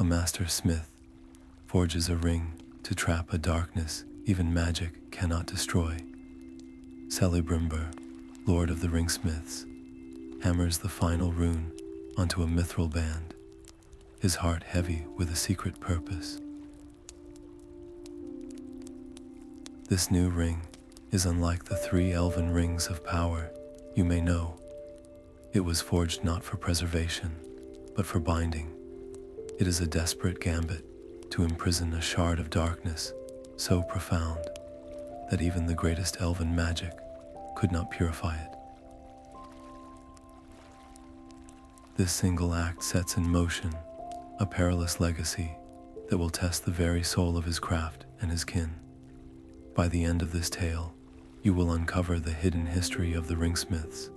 master smith forges a ring to trap a darkness even magic cannot destroy. Celebrimbor, lord of the Ringsmiths, hammers the final rune onto a mithril band, his heart heavy with a secret purpose. This new ring is unlike the 3 elven rings of power you may know. It was forged not for preservation, but for binding. It is a desperate gambit to imprison a shard of darkness so profound that even the greatest elven magic could not purify it. This single act sets in motion a perilous legacy that will test the very soul of his craft and his kin. By the end of this tale, you will uncover the hidden history of the Ringsmiths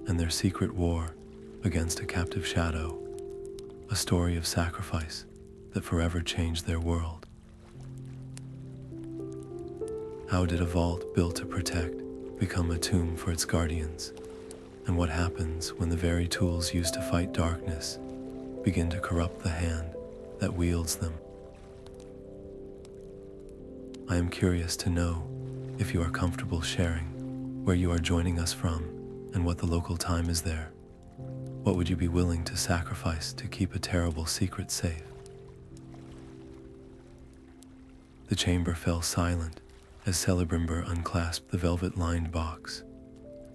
and their secret war against a captive shadow, a story of sacrifice that forever changed their world. How did a vault built to protect become a tomb for its guardians? And what happens when the very tools used to fight darkness begin to corrupt the hand that wields them? I am curious to know if you are comfortable sharing where you are joining us from and what the local time is there. What would you be willing to sacrifice to keep a terrible secret safe? The chamber fell silent as Celebrimbor unclasped the velvet-lined box.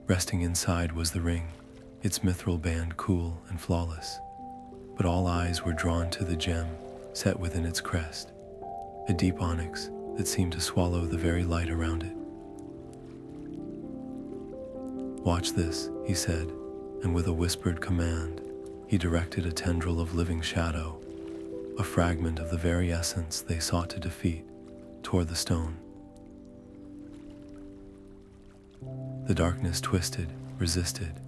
Resting inside was the ring, its mithril band cool and flawless. But all eyes were drawn to the gem set within its crest, a deep onyx that seemed to swallow the very light around it. "Watch this," he said, and with a whispered command, he directed a tendril of living shadow, a fragment of the very essence they sought to defeat, toward the stone. The darkness twisted, resisted,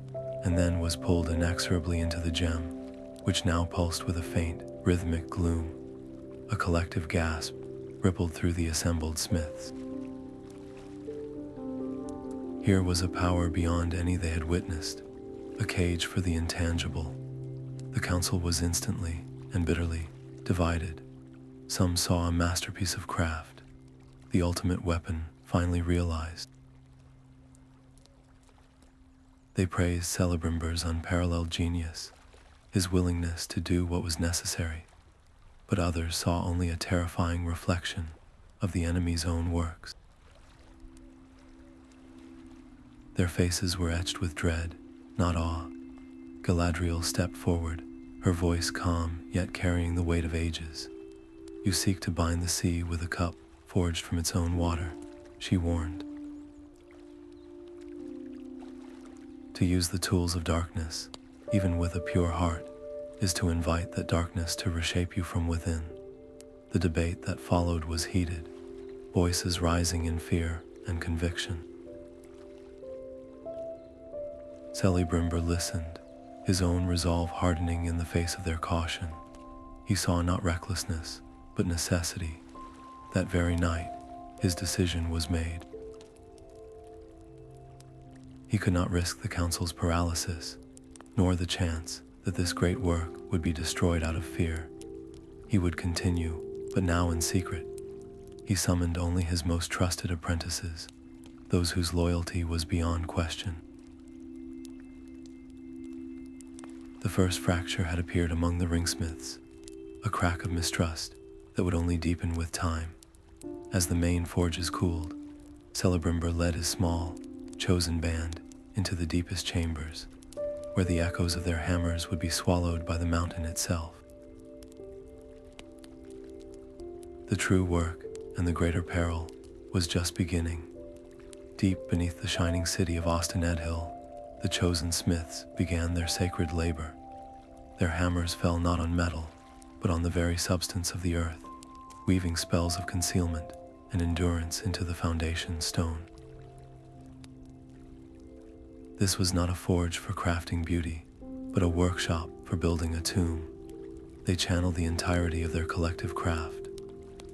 and then was pulled inexorably into the gem, which now pulsed with a faint, rhythmic gloom. A collective gasp rippled through the assembled smiths. Here was a power beyond any they had witnessed, a cage for the intangible. The council was instantly and bitterly divided. Some saw a masterpiece of craft, the ultimate weapon finally realized. They praised Celebrimbor's unparalleled genius, his willingness to do what was necessary, but others saw only a terrifying reflection of the enemy's own works. Their faces were etched with dread, not awe. Galadriel stepped forward, her voice calm yet carrying the weight of ages. "You seek to bind the sea with a cup forged from its own water," she warned. "To use the tools of darkness, even with a pure heart, is to invite that darkness to reshape you from within." The debate that followed was heated, voices rising in fear and conviction. Celebrimbor listened, his own resolve hardening in the face of their caution. He saw not recklessness, but necessity. That very night, his decision was made. He could not risk the council's paralysis, nor the chance that this great work would be destroyed out of fear. He would continue, but now in secret. He summoned only his most trusted apprentices, those whose loyalty was beyond question. The first fracture had appeared among the Ringsmiths, a crack of mistrust that would only deepen with time. As the main forges cooled, Celebrimbor led his small, chosen band into the deepest chambers, where the echoes of their hammers would be swallowed by the mountain itself. The true work and the greater peril was just beginning. Deep beneath the shining city of Ost-in-Edhil, the chosen smiths began their sacred labor. Their hammers fell not on metal, but on the very substance of the earth, weaving spells of concealment and endurance into the foundation stone. This was not a forge for crafting beauty, but a workshop for building a tomb. They channeled the entirety of their collective craft,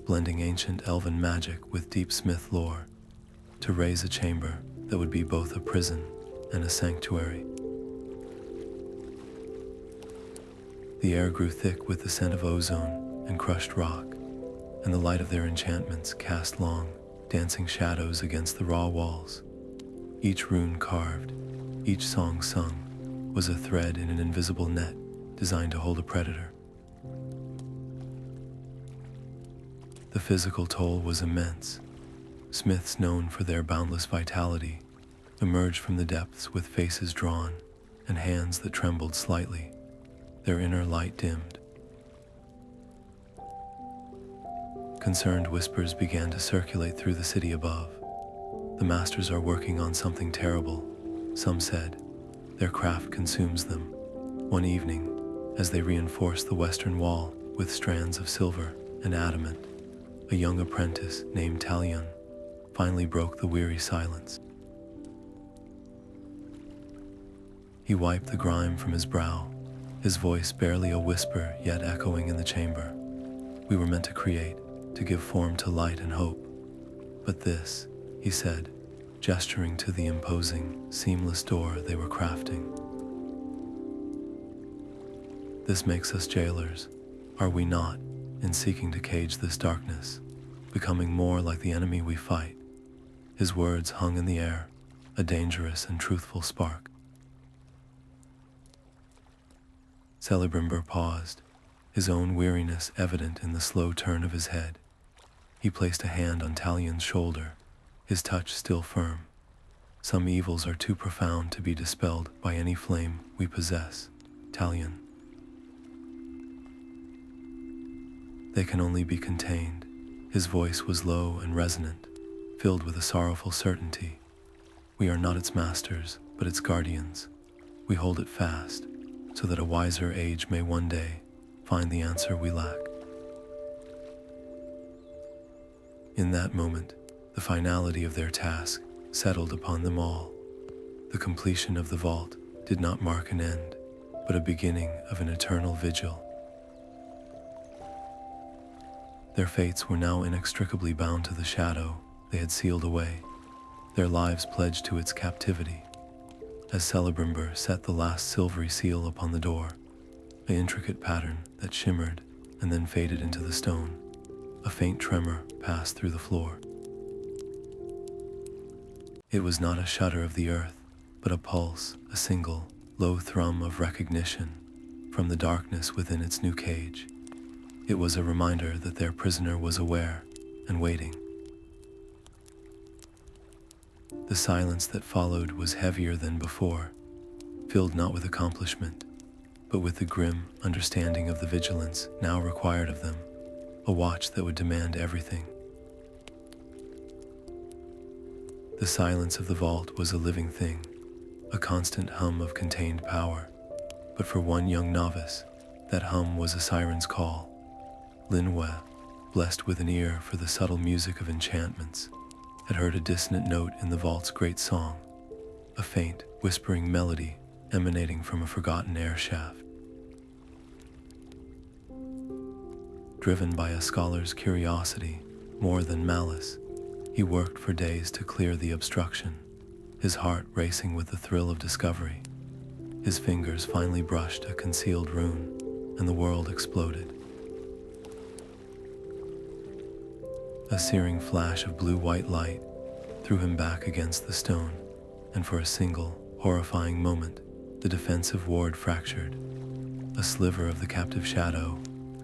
blending ancient elven magic with deep smith lore, to raise a chamber that would be both a prison and a sanctuary. The air grew thick with the scent of ozone and crushed rock, and the light of their enchantments cast long, dancing shadows against the raw walls. Each rune carved, each song sung, was a thread in an invisible net designed to hold a predator. The physical toll was immense. Smiths known for their boundless vitality emerged from the depths with faces drawn and hands that trembled slightly, their inner light dimmed. Concerned whispers began to circulate through the city above. The masters are working on something terrible, some said. Their craft consumes them. One evening, as they reinforced the western wall with strands of silver and adamant, a young apprentice named Talion finally broke the weary silence. He wiped the grime from his brow, his voice barely a whisper yet echoing in the chamber. We were meant to create, to give form to light and hope. But this, he said, gesturing to the imposing, seamless door they were crafting. This makes us jailers, are we not, in seeking to cage this darkness, becoming more like the enemy we fight? His words hung in the air, a dangerous and truthful spark. Celebrimbor paused, his own weariness evident in the slow turn of his head. He placed a hand on Talion's shoulder, his touch still firm. Some evils are too profound to be dispelled by any flame we possess, Talion. They can only be contained. His voice was low and resonant, filled with a sorrowful certainty. We are not its masters, but its guardians. We hold it fast, so that a wiser age may one day find the answer we lack. In that moment, the finality of their task settled upon them all. The completion of the vault did not mark an end, but a beginning of an eternal vigil. Their fates were now inextricably bound to the shadow they had sealed away, their lives pledged to its captivity. As Celebrimbor set the last silvery seal upon the door, an intricate pattern that shimmered and then faded into the stone, a faint tremor passed through the floor. It was not a shudder of the earth, but a pulse, a single, low thrum of recognition from the darkness within its new cage. It was a reminder that their prisoner was aware and waiting. The silence that followed was heavier than before, filled not with accomplishment, but with the grim understanding of the vigilance now required of them, a watch that would demand everything. The silence of the vault was a living thing, a constant hum of contained power, but for one young novice, that hum was a siren's call. Linwe, blessed with an ear for the subtle music of enchantments, had heard a dissonant note in the vault's great song, a faint, whispering melody emanating from a forgotten air shaft. Driven by a scholar's curiosity more than malice, he worked for days to clear the obstruction, his heart racing with the thrill of discovery. His fingers finally brushed a concealed rune, and the world exploded. A searing flash of blue-white light threw him back against the stone, and for a single, horrifying moment, the defensive ward fractured. A sliver of the captive shadow,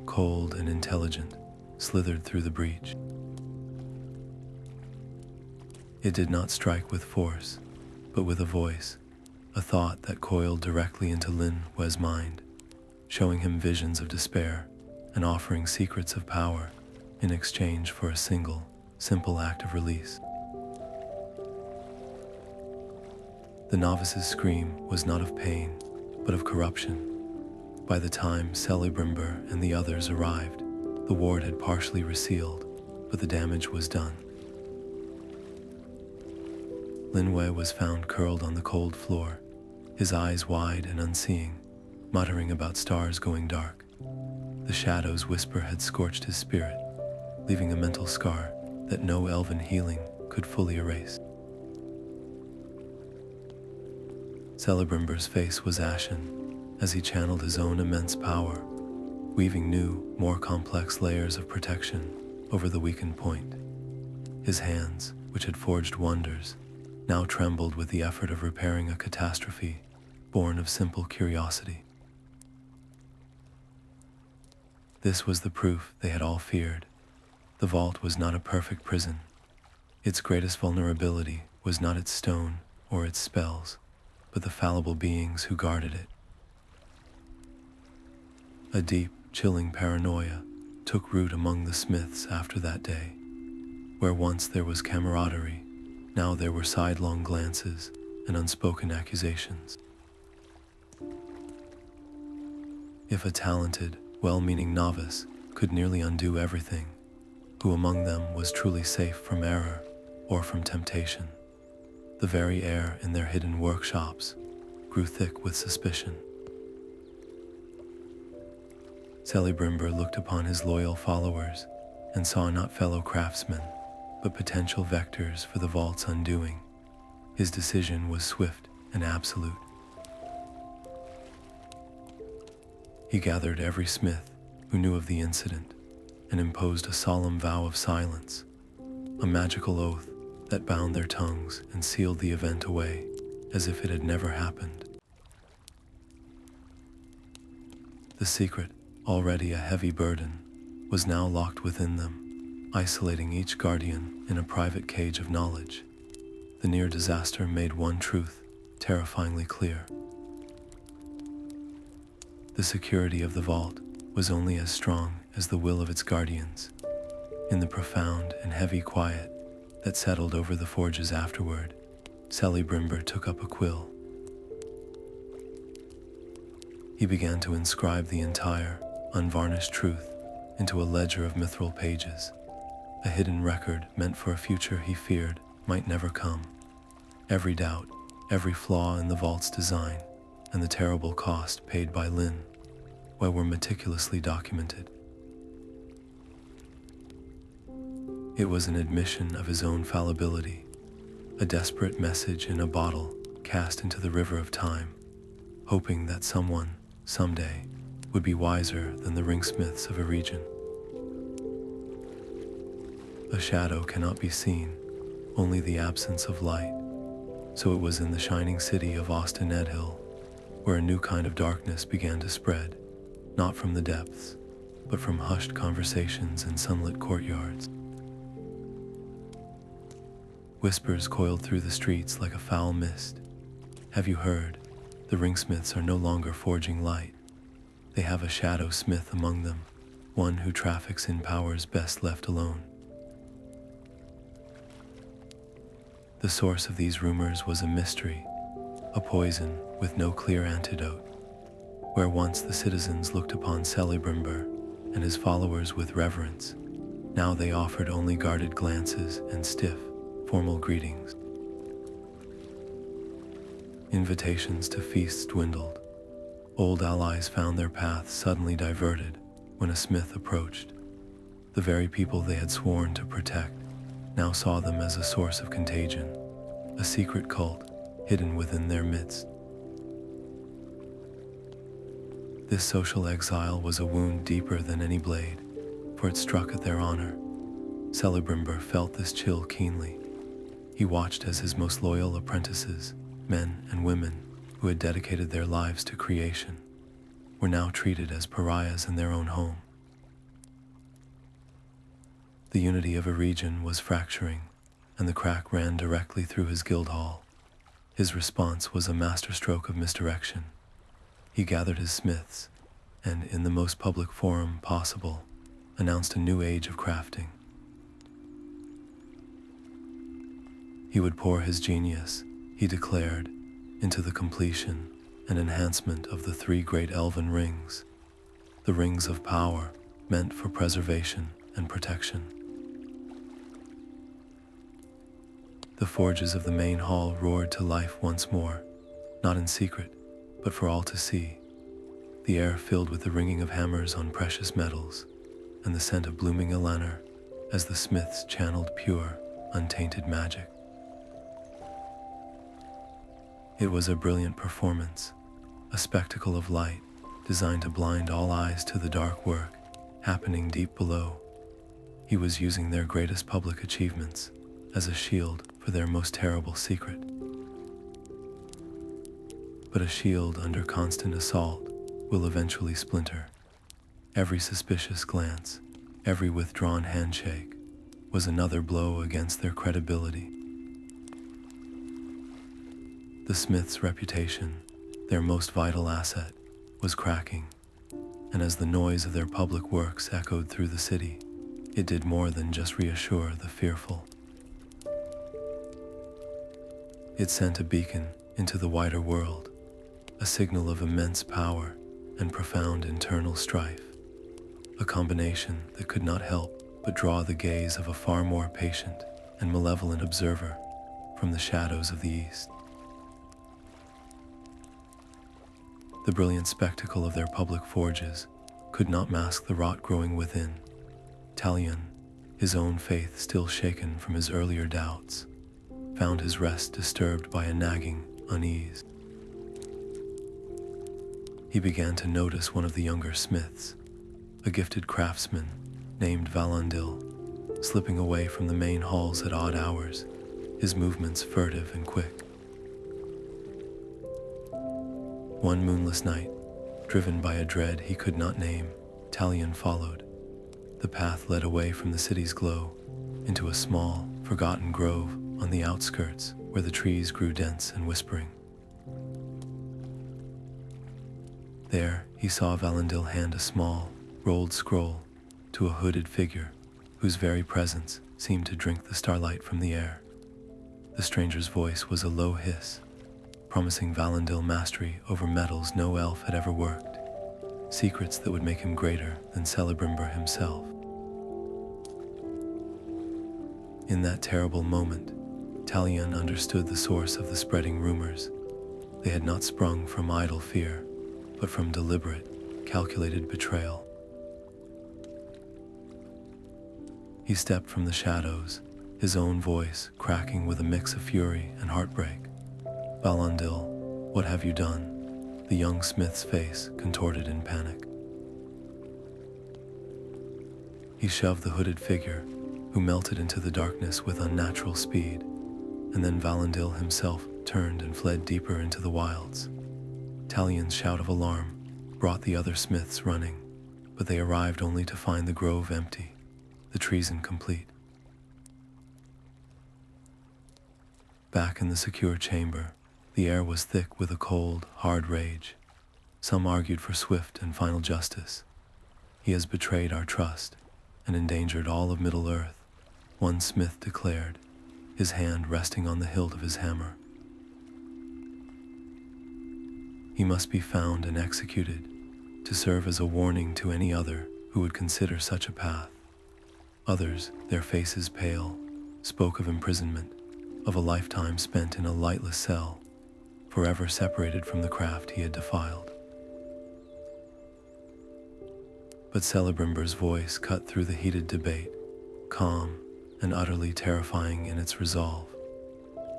cold and intelligent, slithered through the breach. It did not strike with force, but with a voice, a thought that coiled directly into Linwe's mind, showing him visions of despair and offering secrets of power in exchange for a single, simple act of release. The novice's scream was not of pain, but of corruption. By the time Celebrimbor and the others arrived, the ward had partially resealed, but the damage was done. Linwe was found curled on the cold floor, his eyes wide and unseeing, muttering about stars going dark. The shadow's whisper had scorched his spirit, leaving a mental scar that no elven healing could fully erase. Celebrimbor's face was ashen as he channeled his own immense power, weaving new, more complex layers of protection over the weakened point. His hands, which had forged wonders, now trembled with the effort of repairing a catastrophe born of simple curiosity. This was the proof they had all feared. The vault was not a perfect prison. Its greatest vulnerability was not its stone or its spells, but the fallible beings who guarded it. A deep, chilling paranoia took root among the smiths after that day. Where once there was camaraderie, now there were sidelong glances and unspoken accusations. If a talented, well-meaning novice could nearly undo everything, who among them was truly safe from error or from temptation? The very air in their hidden workshops grew thick with suspicion. Celebrimbor looked upon his loyal followers and saw not fellow craftsmen, but potential vectors for the vault's undoing. His decision was swift and absolute. He gathered every smith who knew of the incident and imposed a solemn vow of silence, a magical oath that bound their tongues and sealed the event away as if it had never happened. The secret, already a heavy burden, was now locked within them, isolating each guardian in a private cage of knowledge. The near disaster made one truth terrifyingly clear. The security of the vault was only as strong as the will of its guardians. In the profound and heavy quiet that settled over the forges afterward, Celebrimbor took up a quill. He began to inscribe the entire, unvarnished truth into a ledger of mithril pages, a hidden record meant for a future he feared might never come. Every doubt, every flaw in the vault's design, and the terrible cost paid by Lyn were meticulously documented. It was an admission of his own fallibility, a desperate message in a bottle cast into the river of time, hoping that someone, someday, would be wiser than the Ringsmiths of Eregion. A shadow cannot be seen, only the absence of light. So it was in the shining city of Ost-in-Edhil, where a new kind of darkness began to spread, not from the depths, but from hushed conversations in sunlit courtyards. Whispers coiled through the streets like a foul mist. Have you heard? The Ringsmiths are no longer forging light. They have a shadow smith among them, one who traffics in powers best left alone. The source of these rumors was a mystery, a poison with no clear antidote. Where once the citizens looked upon Celebrimbor and his followers with reverence, now they offered only guarded glances and stiff, formal greetings. Invitations to feasts dwindled. Old allies found their paths suddenly diverted when a smith approached. The very people they had sworn to protect now saw them as a source of contagion, a secret cult hidden within their midst. This social exile was a wound deeper than any blade, for it struck at their honor. Celebrimbor felt this chill keenly. He watched as his most loyal apprentices, men and women who had dedicated their lives to creation, were now treated as pariahs in their own home. The unity of Eregion was fracturing, and the crack ran directly through his guild hall. His response was a masterstroke of misdirection. He gathered his smiths, and in the most public forum possible, announced a new age of crafting. He would pour his genius, he declared, into the completion and enhancement of the three great elven rings, the rings of power meant for preservation and protection. The forges of the main hall roared to life once more, not in secret, but for all to see. The air filled with the ringing of hammers on precious metals, and the scent of blooming Elanor as the smiths channeled pure, untainted magic. It was a brilliant performance, a spectacle of light, designed to blind all eyes to the dark work happening deep below. He was using their greatest public achievements as a shield for their most terrible secret. But a shield under constant assault will eventually splinter. Every suspicious glance, every withdrawn handshake, was another blow against their credibility. The Smiths' reputation, their most vital asset, was cracking, and as the noise of their public works echoed through the city, it did more than just reassure the fearful. It sent a beacon into the wider world, a signal of immense power and profound internal strife, a combination that could not help but draw the gaze of a far more patient and malevolent observer from the shadows of the East. The brilliant spectacle of their public forges could not mask the rot growing within. Talion, his own faith still shaken from his earlier doubts, found his rest disturbed by a nagging unease. He began to notice one of the younger smiths, a gifted craftsman named Valandil, slipping away from the main halls at odd hours, his movements furtive and quick. One moonless night, driven by a dread he could not name, Talion followed. The path led away from the city's glow into a small, forgotten grove on the outskirts where the trees grew dense and whispering. There, he saw Valandil hand a small, rolled scroll to a hooded figure whose very presence seemed to drink the starlight from the air. The stranger's voice was a low hiss, promising Valandil mastery over metals no elf had ever worked, secrets that would make him greater than Celebrimbor himself. In that terrible moment, Talion understood the source of the spreading rumors. They had not sprung from idle fear, but from deliberate, calculated betrayal. He stepped from the shadows, his own voice cracking with a mix of fury and heartbreak. "Valandil, what have you done?" The young smith's face contorted in panic. He shoved the hooded figure, who melted into the darkness with unnatural speed, and then Valandil himself turned and fled deeper into the wilds. Talion's shout of alarm brought the other smiths running, but they arrived only to find the grove empty, the treason complete. Back in the secure chamber, the air was thick with a cold, hard rage. Some argued for swift and final justice. "He has betrayed our trust and endangered all of Middle-earth," one smith declared, his hand resting on the hilt of his hammer. "He must be found and executed to serve as a warning to any other who would consider such a path." Others, their faces pale, spoke of imprisonment, of a lifetime spent in a lightless cell, forever separated from the craft he had defiled. But Celebrimbor's voice cut through the heated debate, calm and utterly terrifying in its resolve.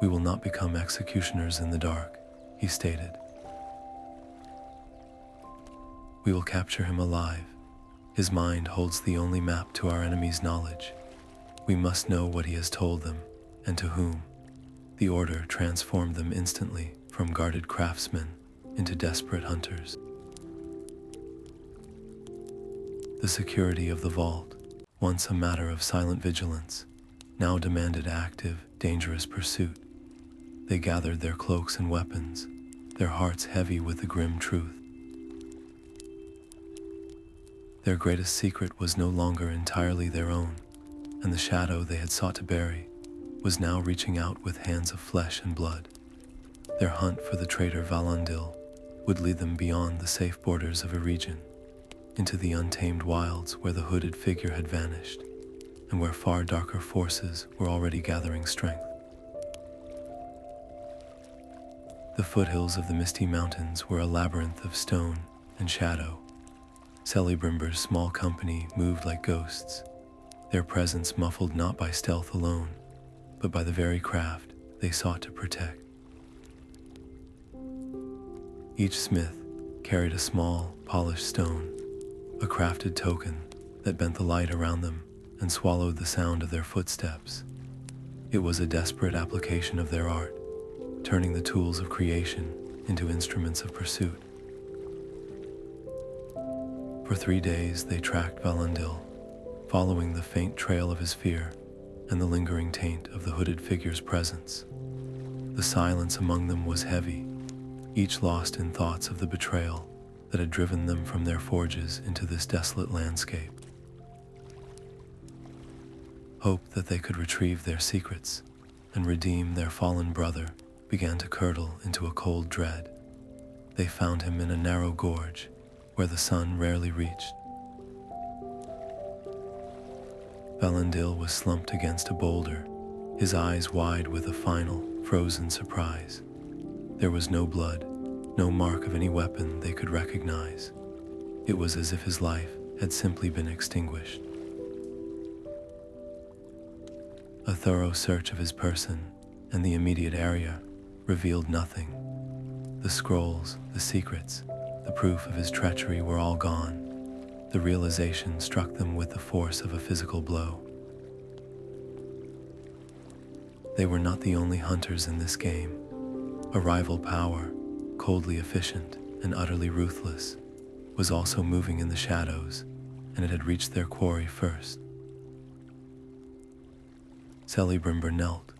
"We will not become executioners in the dark," he stated. "We will capture him alive. His mind holds the only map to our enemy's knowledge. We must know what he has told them, and to whom." The order transformed them instantly from guarded craftsmen into desperate hunters. The security of the vault, once a matter of silent vigilance, now demanded active, dangerous pursuit. They gathered their cloaks and weapons, their hearts heavy with the grim truth. Their greatest secret was no longer entirely their own, and the shadow they had sought to bury was now reaching out with hands of flesh and blood. Their hunt for the traitor Valandil would lead them beyond the safe borders of Eregion, into the untamed wilds where the hooded figure had vanished, and where far darker forces were already gathering strength. The foothills of the misty mountains were a labyrinth of stone and shadow. Celebrimbor's small company moved like ghosts, their presence muffled not by stealth alone, but by the very craft they sought to protect. Each smith, carried a small, polished stone, a crafted token that bent the light around them and swallowed the sound of their footsteps. It was a desperate application of their art, turning the tools of creation into instruments of pursuit. For 3 days they tracked Valandil, following the faint trail of his fear and the lingering taint of the hooded figure's presence. The silence among them was heavy, each lost in thoughts of the betrayal that had driven them from their forges into this desolate landscape. Hope that they could retrieve their secrets and redeem their fallen brother began to curdle into a cold dread. They found him in a narrow gorge where the sun rarely reached. Valandil was slumped against a boulder, his eyes wide with a final, frozen surprise. There was no blood, no mark of any weapon they could recognize. It was as if his life had simply been extinguished. A thorough search of his person and the immediate area revealed nothing. The scrolls, the secrets, the proof of his treachery were all gone. The realization struck them with the force of a physical blow. They were not the only hunters in this game. A rival power, coldly efficient and utterly ruthless, was also moving in the shadows, and it had reached their quarry first. Celebrimbor knelt,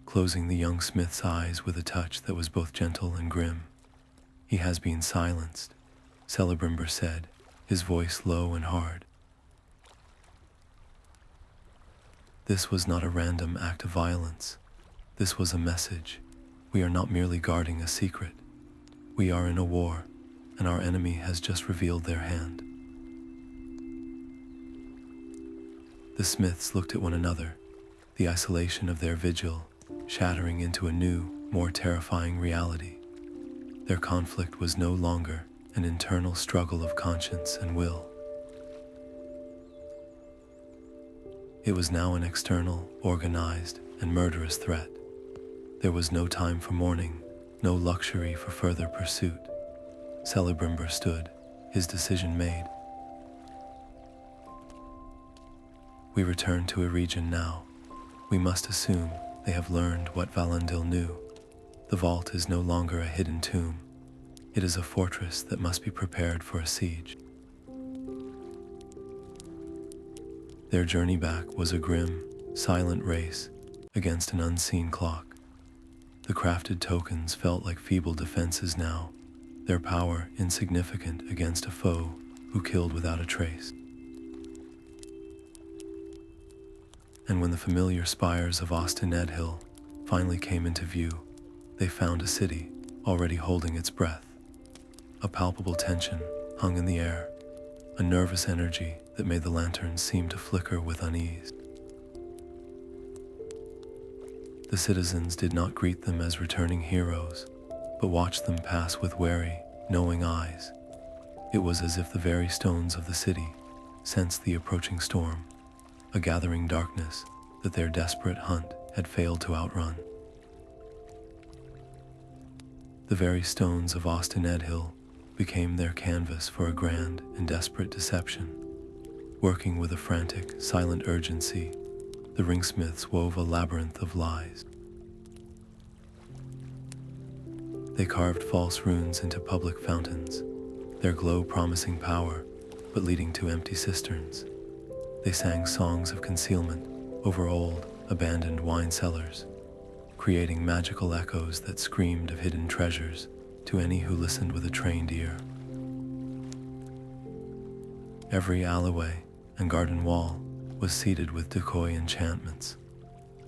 closing the young smith's eyes with a touch that was both gentle and grim. "He has been silenced," Celebrimbor said, his voice low and hard. This was not a random act of violence. This was a message. We are not merely guarding a secret. We are in a war, and our enemy has just revealed their hand. The smiths looked at one another, the isolation of their vigil shattering into a new, more terrifying reality. Their conflict was no longer an internal struggle of conscience and will. It was now an external, organized, and murderous threat. There was no time for mourning, no luxury for further pursuit. Celebrimbor stood, his decision made. We return to Eregion now. We must assume they have learned what Valandil knew. The vault is no longer a hidden tomb. It is a fortress that must be prepared for a siege. Their journey back was a grim, silent race against an unseen clock. The crafted tokens felt like feeble defenses now, their power insignificant against a foe who killed without a trace. And when the familiar spires of Ost-in-Edhil finally came into view, they found a city already holding its breath. A palpable tension hung in the air, a nervous energy that made the lanterns seem to flicker with unease. The citizens did not greet them as returning heroes, but watched them pass with wary, knowing eyes. It was as if the very stones of the city sensed the approaching storm, a gathering darkness that their desperate hunt had failed to outrun. The very stones of Ost-in-Edhil became their canvas for a grand and desperate deception. Working with a frantic, silent urgency, the Ringsmiths wove a labyrinth of lies. They carved false runes into public fountains, their glow promising power, but leading to empty cisterns. They sang songs of concealment over old, abandoned wine cellars, creating magical echoes that screamed of hidden treasures to any who listened with a trained ear. Every alleyway and garden wall was seeded with decoy enchantments,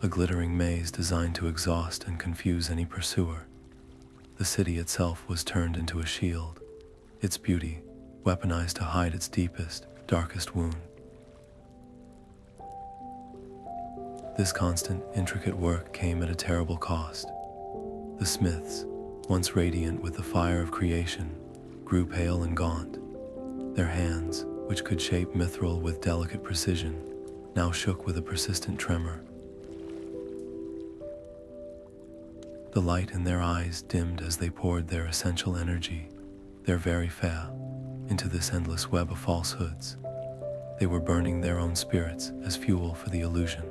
a glittering maze designed to exhaust and confuse any pursuer. The city itself was turned into a shield, its beauty weaponized to hide its deepest, darkest wound. This constant, intricate work came at a terrible cost. The smiths, once radiant with the fire of creation, grew pale and gaunt. Their hands, which could shape mithril with delicate precision, now shook with a persistent tremor. The light in their eyes dimmed as they poured their essential energy, their very fair, into this endless web of falsehoods. They were burning their own spirits as fuel for the illusion.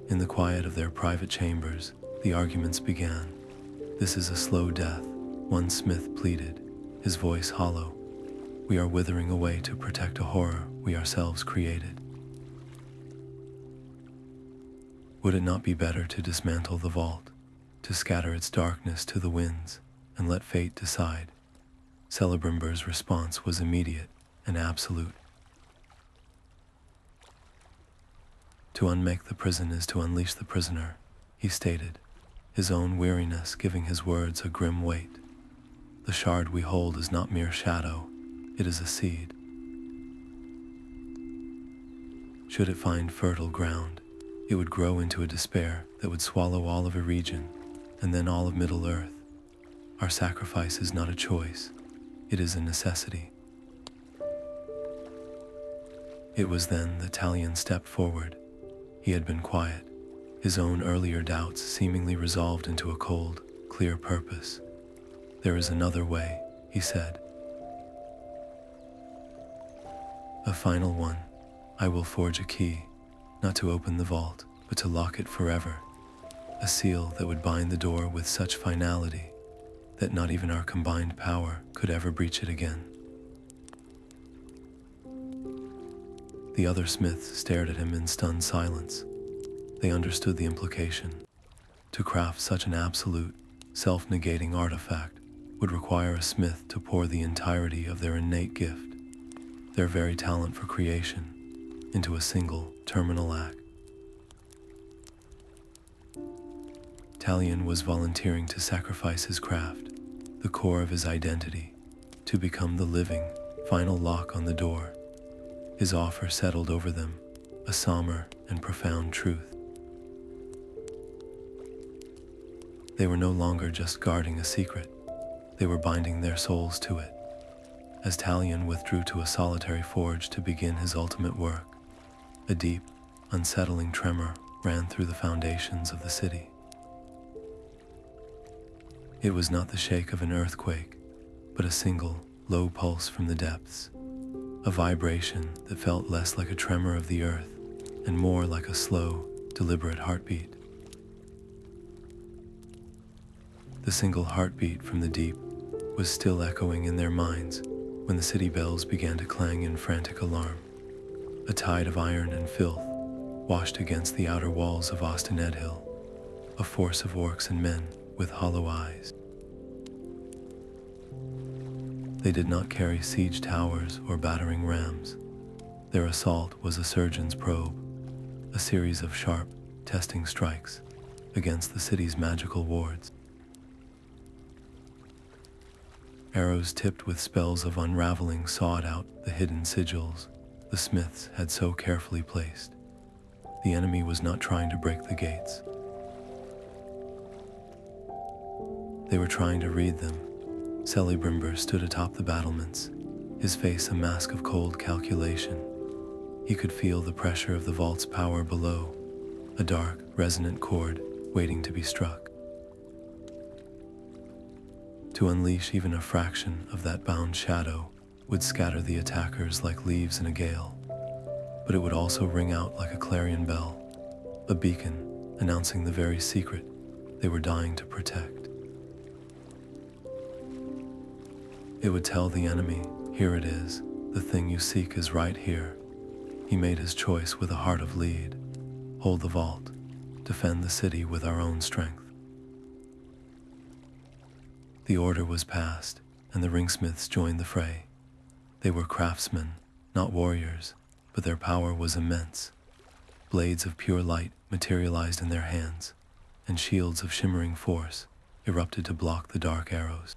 In the quiet of their private chambers, the arguments began. "This is a slow death," one smith pleaded, his voice hollow. "We are withering away to protect a horror we ourselves created. Would it not be better to dismantle the vault, to scatter its darkness to the winds, and let fate decide?" Celebrimbor's response was immediate and absolute. "To unmake the prison is to unleash the prisoner," he stated, his own weariness giving his words a grim weight. "The shard we hold is not mere shadow, it is a seed. Should it find fertile ground, it would grow into a despair that would swallow all of Eregion, and then all of Middle-earth. Our sacrifice is not a choice, it is a necessity." It was then that Talion stepped forward. He had been quiet, his own earlier doubts seemingly resolved into a cold, clear purpose. "There is another way," he said. "A final one. I will forge a key, not to open the vault, but to lock it forever. A seal that would bind the door with such finality that not even our combined power could ever breach it again." The other smiths stared at him in stunned silence. They understood the implication. To craft such an absolute, self-negating artifact would require a smith to pour the entirety of their innate gift, their very talent for creation, into a single, terminal act. Talion was volunteering to sacrifice his craft, the core of his identity, to become the living, final lock on the door. His offer settled over them, a somber and profound truth. They were no longer just guarding a secret, they were binding their souls to it. As Talion withdrew to a solitary forge to begin his ultimate work, a deep, unsettling tremor ran through the foundations of the city. It was not the shake of an earthquake, but a single, low pulse from the depths, a vibration that felt less like a tremor of the earth and more like a slow, deliberate heartbeat. The single heartbeat from the deep was still echoing in their minds when the city bells began to clang in frantic alarm. A tide of iron and filth washed against the outer walls of Ost-in-Edhil, a force of orcs and men with hollow eyes. They did not carry siege towers or battering rams. Their assault was a surgeon's probe, a series of sharp, testing strikes against the city's magical wards. Arrows tipped with spells of unraveling sawed out the hidden sigils the smiths had so carefully placed. The enemy was not trying to break the gates. They were trying to read them. Celebrimbor stood atop the battlements, his face a mask of cold calculation. He could feel the pressure of the vault's power below, a dark, resonant chord waiting to be struck. To unleash even a fraction of that bound shadow would scatter the attackers like leaves in a gale, but it would also ring out like a clarion bell, a beacon announcing the very secret they were dying to protect. It would tell the enemy, "Here it is, the thing you seek is right here." He made his choice with a heart of lead. Hold the vault, defend the city with our own strength. The order was passed, and the Ringsmiths joined the fray. They were craftsmen, not warriors, but their power was immense. Blades of pure light materialized in their hands, and shields of shimmering force erupted to block the dark arrows.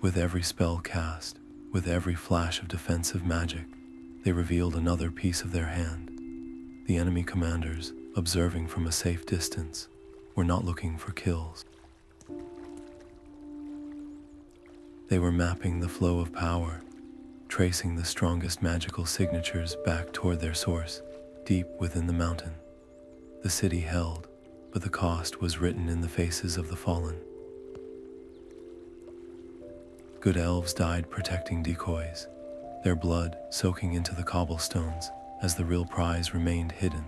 With every spell cast, with every flash of defensive magic, they revealed another piece of their hand. The enemy commanders, observing from a safe distance, were not looking for kills. They were mapping the flow of power, tracing the strongest magical signatures back toward their source, deep within the mountain. The city held, but the cost was written in the faces of the fallen. Good elves died protecting decoys, their blood soaking into the cobblestones as the real prize remained hidden.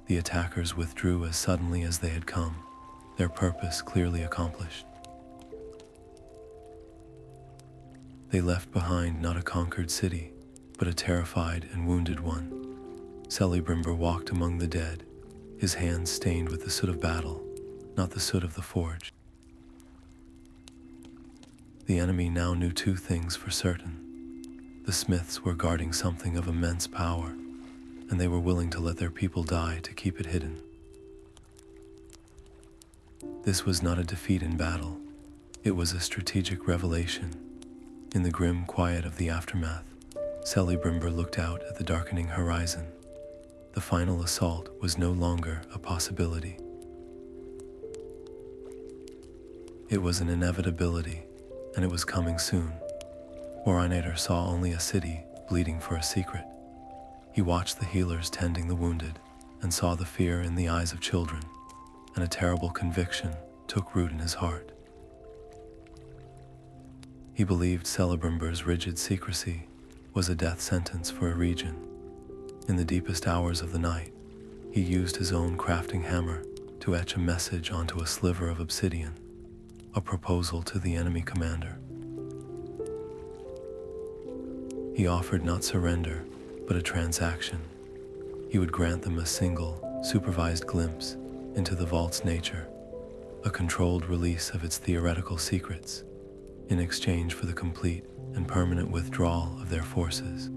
The attackers withdrew as suddenly as they had come, their purpose clearly accomplished. They left behind not a conquered city, but a terrified and wounded one. Celebrimbor walked among the dead, his hands stained with the soot of battle, not the soot of the forge. The enemy now knew two things for certain. The smiths were guarding something of immense power, and they were willing to let their people die to keep it hidden. This was not a defeat in battle. It was a strategic revelation. In the grim quiet of the aftermath, Celebrimbor looked out at the darkening horizon. The final assault was no longer a possibility. It was an inevitability, and it was coming soon. Morinor saw only a city bleeding for a secret. He watched the healers tending the wounded and saw the fear in the eyes of children, and a terrible conviction took root in his heart. He believed Celebrimbor's rigid secrecy was a death sentence for Eregion. In the deepest hours of the night, he used his own crafting hammer to etch a message onto a sliver of obsidian, a proposal to the enemy commander. He offered not surrender, but a transaction. He would grant them a single, supervised glimpse into the vault's nature, a controlled release of its theoretical secrets, in exchange for the complete and permanent withdrawal of their forces.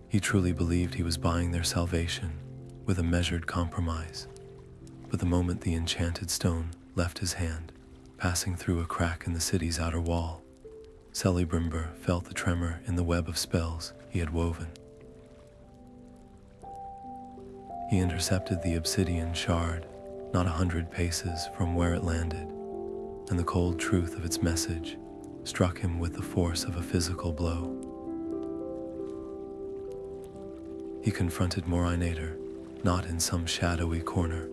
He truly believed he was buying their salvation with a measured compromise, but the moment the enchanted stone left his hand, passing through a crack in the city's outer wall, Celebrimbor felt the tremor in the web of spells he had woven. He intercepted the obsidian shard not 100 paces from where it landed, and the cold truth of its message struck him with the force of a physical blow. He confronted Morinor, not in some shadowy corner,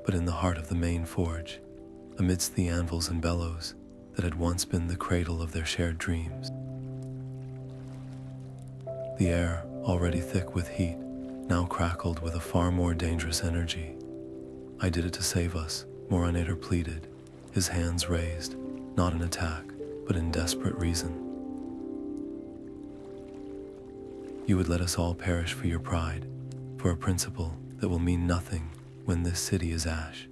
but in the heart of the main forge, amidst the anvils and bellows that had once been the cradle of their shared dreams. The air, already thick with heat, now crackled with a far more dangerous energy. "I did it to save us," Morinor pleaded, his hands raised, not in attack, but in desperate reason. "You would let us all perish for your pride, for a principle that will mean nothing when this city is ash."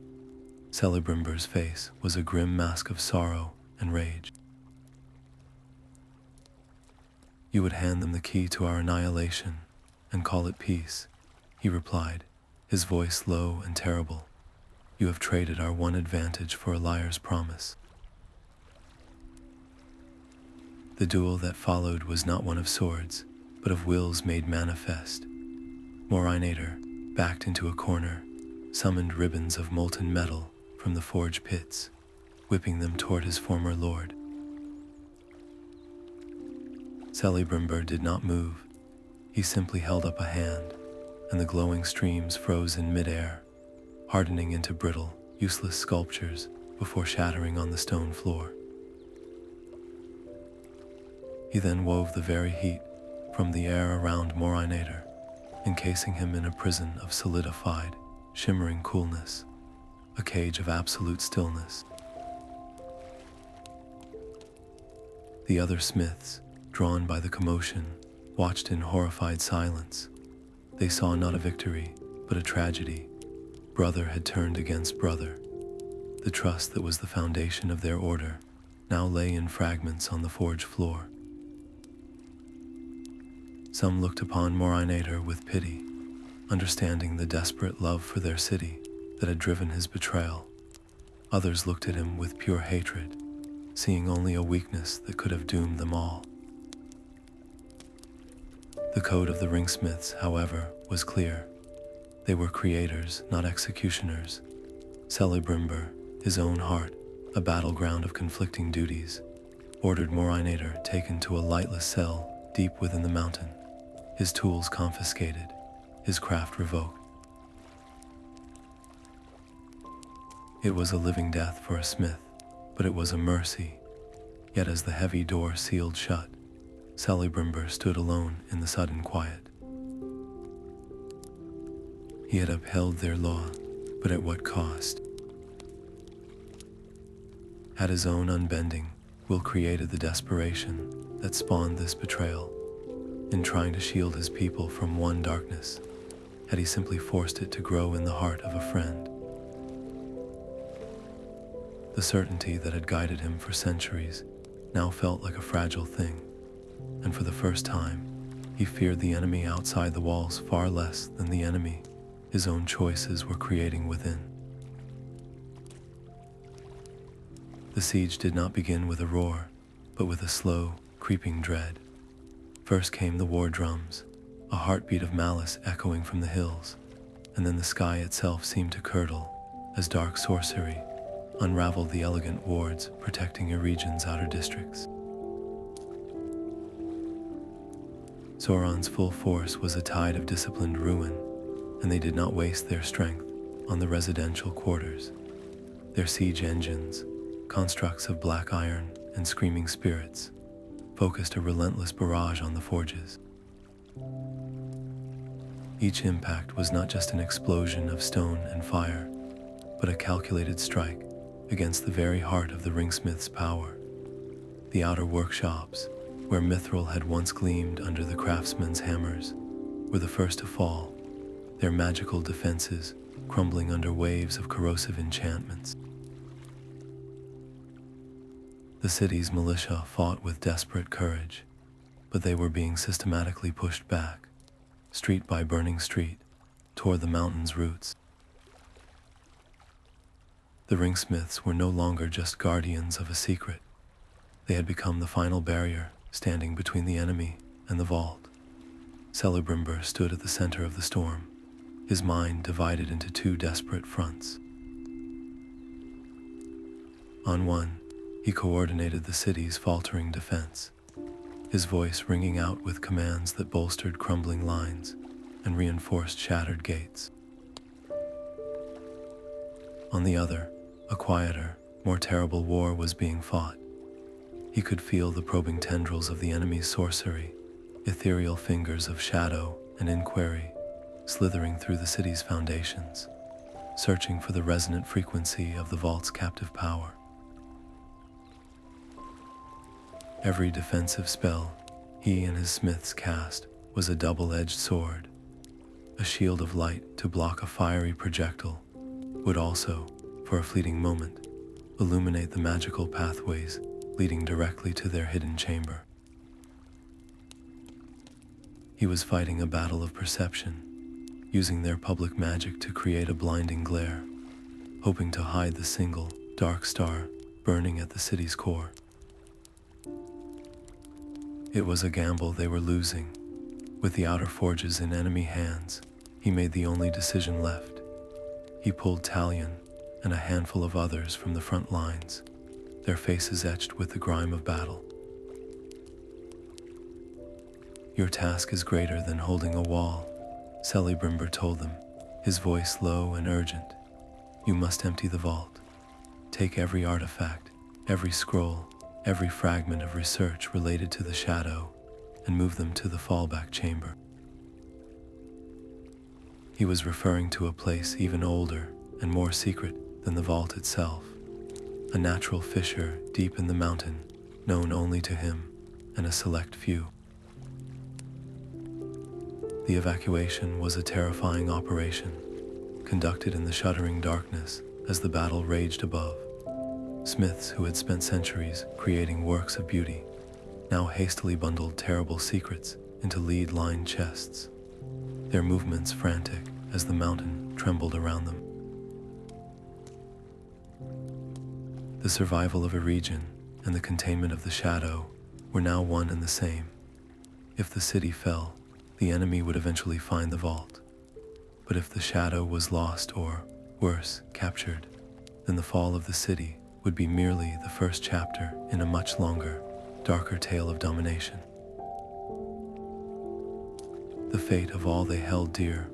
Celebrimbor's face was a grim mask of sorrow and rage. "You would hand them the key to our annihilation and call it peace," he replied, his voice low and terrible. "You have traded our one advantage for a liar's promise." The duel that followed was not one of swords, but of wills made manifest. Morinor, backed into a corner, summoned ribbons of molten metal from the forge pits, whipping them toward his former lord. Celebrimbor did not move. He simply held up a hand, and the glowing streams froze in midair, hardening into brittle, useless sculptures before shattering on the stone floor. He then wove the very heat from the air around Morinor, encasing him in a prison of solidified, shimmering coolness, a cage of absolute stillness. The other smiths, drawn by the commotion, watched in horrified silence. They saw not a victory, but a tragedy. Brother had turned against brother. The trust that was the foundation of their order now lay in fragments on the forge floor. Some looked upon Morinor with pity, understanding the desperate love for their city that had driven his betrayal. Others looked at him with pure hatred, seeing only a weakness that could have doomed them all. The code of the Ringsmiths, however, was clear. They were creators, not executioners. Celebrimbor, his own heart, a battleground of conflicting duties, ordered Morinor taken to a lightless cell deep within the mountain, his tools confiscated, his craft revoked. It was a living death for a smith, but it was a mercy. Yet as the heavy door sealed shut, Celebrimbor stood alone in the sudden quiet. He had upheld their law, but at what cost? Had his own unbending will created the desperation that spawned this betrayal? In trying to shield his people from one darkness, had he simply forced it to grow in the heart of a friend? The certainty that had guided him for centuries now felt like a fragile thing, and for the first time, he feared the enemy outside the walls far less than the enemy his own choices were creating within. The siege did not begin with a roar, but with a slow, creeping dread. First came the war drums, a heartbeat of malice echoing from the hills, and then the sky itself seemed to curdle as dark sorcery unraveled the elegant wards protecting Eregion's outer districts. Sauron's full force was a tide of disciplined ruin, and they did not waste their strength on the residential quarters. Their siege engines, constructs of black iron and screaming spirits, focused a relentless barrage on the forges. Each impact was not just an explosion of stone and fire, but a calculated strike against the very heart of the Ringsmiths' power. The outer workshops, where mithril had once gleamed under the craftsmen's hammers, were the first to fall, their magical defenses crumbling under waves of corrosive enchantments. The city's militia fought with desperate courage, but they were being systematically pushed back, street by burning street, toward the mountain's roots. The Ringsmiths were no longer just guardians of a secret. They had become the final barrier standing between the enemy and the vault. Celebrimbor stood at the center of the storm, his mind divided into two desperate fronts. On one, he coordinated the city's faltering defense, his voice ringing out with commands that bolstered crumbling lines and reinforced shattered gates. On the other, a quieter, more terrible war was being fought. He could feel the probing tendrils of the enemy's sorcery, ethereal fingers of shadow and inquiry, slithering through the city's foundations, searching for the resonant frequency of the vault's captive power. Every defensive spell he and his smiths cast was a double-edged sword. A shield of light to block a fiery projectile would also, for a fleeting moment, illuminate the magical pathways leading directly to their hidden chamber. He was fighting a battle of perception, using their public magic to create a blinding glare, hoping to hide the single, dark star burning at the city's core. It was a gamble they were losing. With the outer forges in enemy hands, he made the only decision left. He pulled Talion and a handful of others from the front lines, their faces etched with the grime of battle. "Your task is greater than holding a wall," Celebrimbor told them, his voice low and urgent. "You must empty the vault. Take every artifact, every scroll, every fragment of research related to the shadow, and move them to the fallback chamber." He was referring to a place even older and more secret than the vault itself, a natural fissure deep in the mountain, known only to him and a select few. The evacuation was a terrifying operation, conducted in the shuddering darkness as the battle raged above. Smiths who had spent centuries creating works of beauty now hastily bundled terrible secrets into lead-lined chests, their movements frantic as the mountain trembled around them. The survival of Eregion and the containment of the shadow were now one and the same. If the city fell, the enemy would eventually find the vault. But if the shadow was lost or, worse, captured, then the fall of the city would be merely the first chapter in a much longer, darker tale of domination. The fate of all they held dear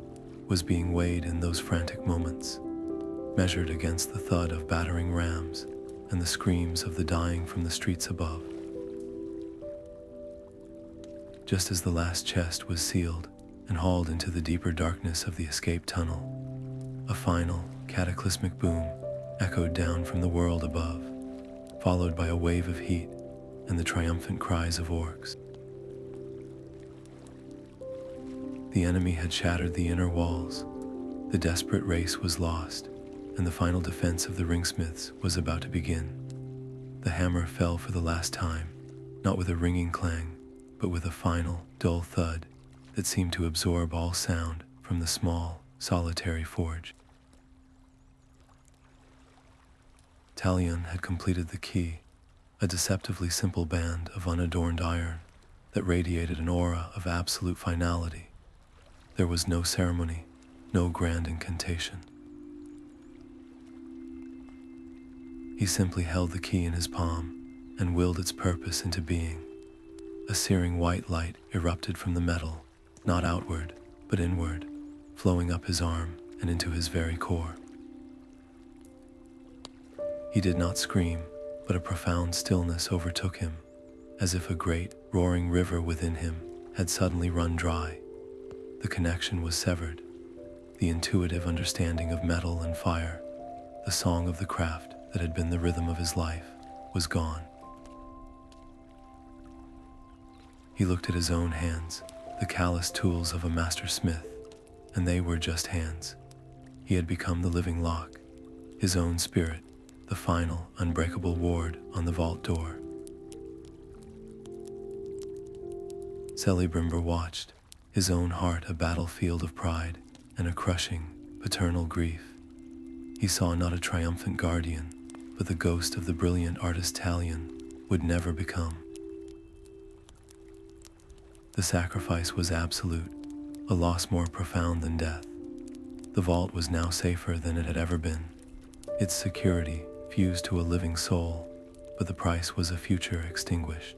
was being weighed in those frantic moments. measured against the thud of battering rams and the screams of the dying from the streets above. Just as the last chest was sealed and hauled into the deeper darkness of the escape tunnel, a final, cataclysmic boom echoed down from the world above, followed by a wave of heat and the triumphant cries of orcs. The enemy had shattered the inner walls, the desperate race was lost, and the final defense of the Ringsmiths was about to begin. The hammer fell for the last time, not with a ringing clang, but with a final, dull thud that seemed to absorb all sound from the small, solitary forge. Talion had completed the key, a deceptively simple band of unadorned iron that radiated an aura of absolute finality. There was no ceremony, no grand incantation. He simply held the key in his palm and willed its purpose into being. A searing white light erupted from the metal, not outward, but inward, flowing up his arm and into his very core. He did not scream, but a profound stillness overtook him, as if a great, roaring river within him had suddenly run dry. The connection was severed. The intuitive understanding of metal and fire, the song of the craft that had been the rhythm of his life, was gone. He looked at his own hands, the calloused tools of a master smith, and they were just hands. He had become the living lock, his own spirit, the final, unbreakable ward on the vault door. Celebrimbor watched, his own heart a battlefield of pride and a crushing, paternal grief. He saw not a triumphant guardian, but the ghost of the brilliant artist Talion would never become. The sacrifice was absolute, a loss more profound than death. The vault was now safer than it had ever been. Its security fused to a living soul, but the price was a future extinguished.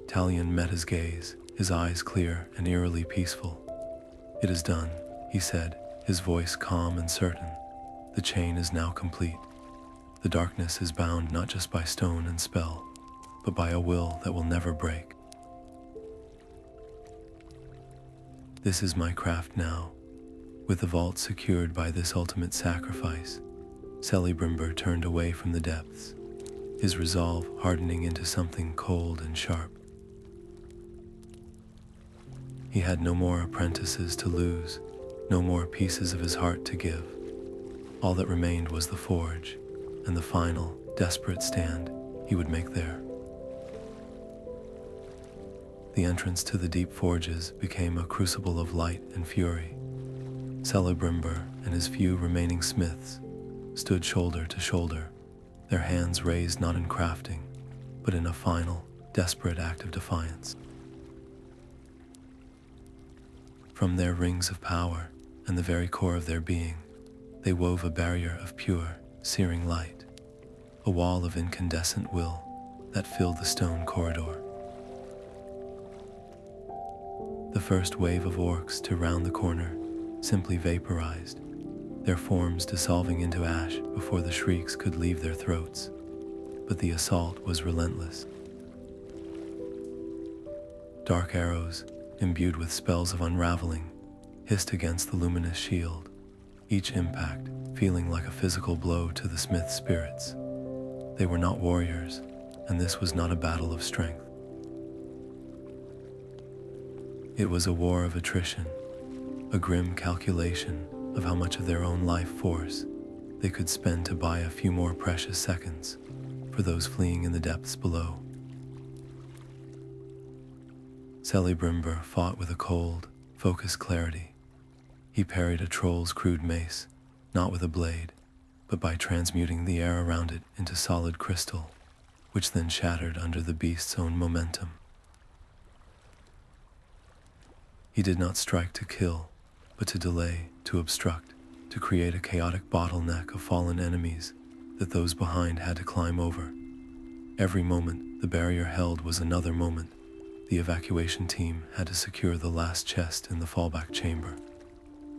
Talion met his gaze, his eyes clear and eerily peaceful. "It is done," he said, his voice calm and certain. "The chain is now complete. The darkness is bound not just by stone and spell, but by a will that will never break. This is my craft now." With the vault secured by this ultimate sacrifice, Celebrimbor turned away from the depths, his resolve hardening into something cold and sharp. He had no more apprentices to lose, no more pieces of his heart to give. All that remained was the forge, and the final, desperate stand he would make there. The entrance to the deep forges became a crucible of light and fury. Celebrimbor and his few remaining smiths stood shoulder to shoulder, their hands raised not in crafting, but in a final, desperate act of defiance. From their rings of power and the very core of their being, they wove a barrier of pure, searing light, a wall of incandescent will that filled the stone corridor. The first wave of orcs to round the corner simply vaporized, their forms dissolving into ash before the shrieks could leave their throats. But the assault was relentless. Dark arrows, imbued with spells of unraveling, hissed against the luminous shield, each impact feeling like a physical blow to the smith's spirits. They were not warriors, and this was not a battle of strength. It was a war of attrition, a grim calculation of how much of their own life force they could spend to buy a few more precious seconds for those fleeing in the depths below. Celebrimbor fought with a cold, focused clarity. He parried a troll's crude mace, not with a blade, but by transmuting the air around it into solid crystal, which then shattered under the beast's own momentum. He did not strike to kill, but to delay, to obstruct, to create a chaotic bottleneck of fallen enemies that those behind had to climb over. Every moment the barrier held was another moment. The evacuation team had to secure the last chest in the fallback chamber.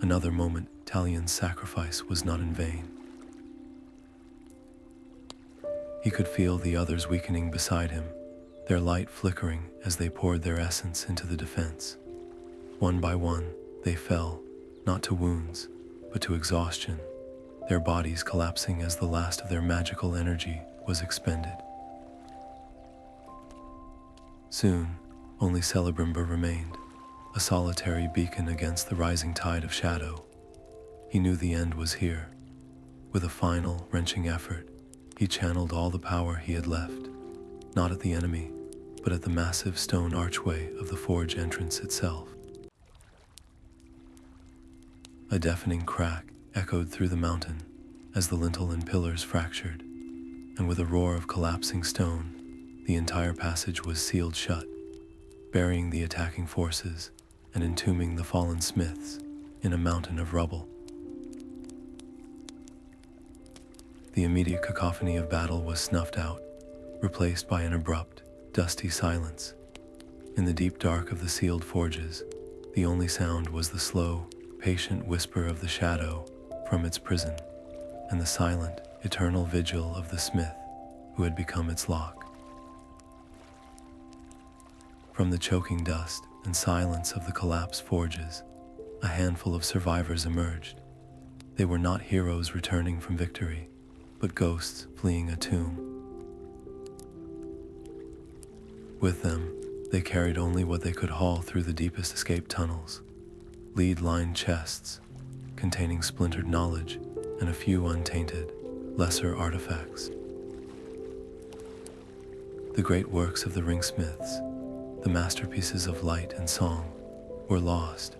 Another moment, Talion's sacrifice was not in vain. He could feel the others weakening beside him, their light flickering as they poured their essence into the defense. One by one, they fell, not to wounds, but to exhaustion, their bodies collapsing as the last of their magical energy was expended. Soon, only Celebrimbor remained, a solitary beacon against the rising tide of shadow. He knew the end was here. With a final, wrenching effort, he channeled all the power he had left, not at the enemy, but at the massive stone archway of the forge entrance itself. A deafening crack echoed through the mountain as the lintel and pillars fractured, and with a roar of collapsing stone, the entire passage was sealed shut, burying the attacking forces and entombing the fallen smiths in a mountain of rubble. The immediate cacophony of battle was snuffed out, replaced by an abrupt, dusty silence. In the deep dark of the sealed forges, the only sound was the slow, patient whisper of the shadow from its prison, and the silent, eternal vigil of the smith who had become its lock. From the choking dust and silence of the collapsed forges, a handful of survivors emerged. They were not heroes returning from victory, but ghosts fleeing a tomb. With them, they carried only what they could haul through the deepest escape tunnels, lead-lined chests containing splintered knowledge and a few untainted, lesser artifacts. The great works of the Ringsmiths, the masterpieces of light and song, were lost,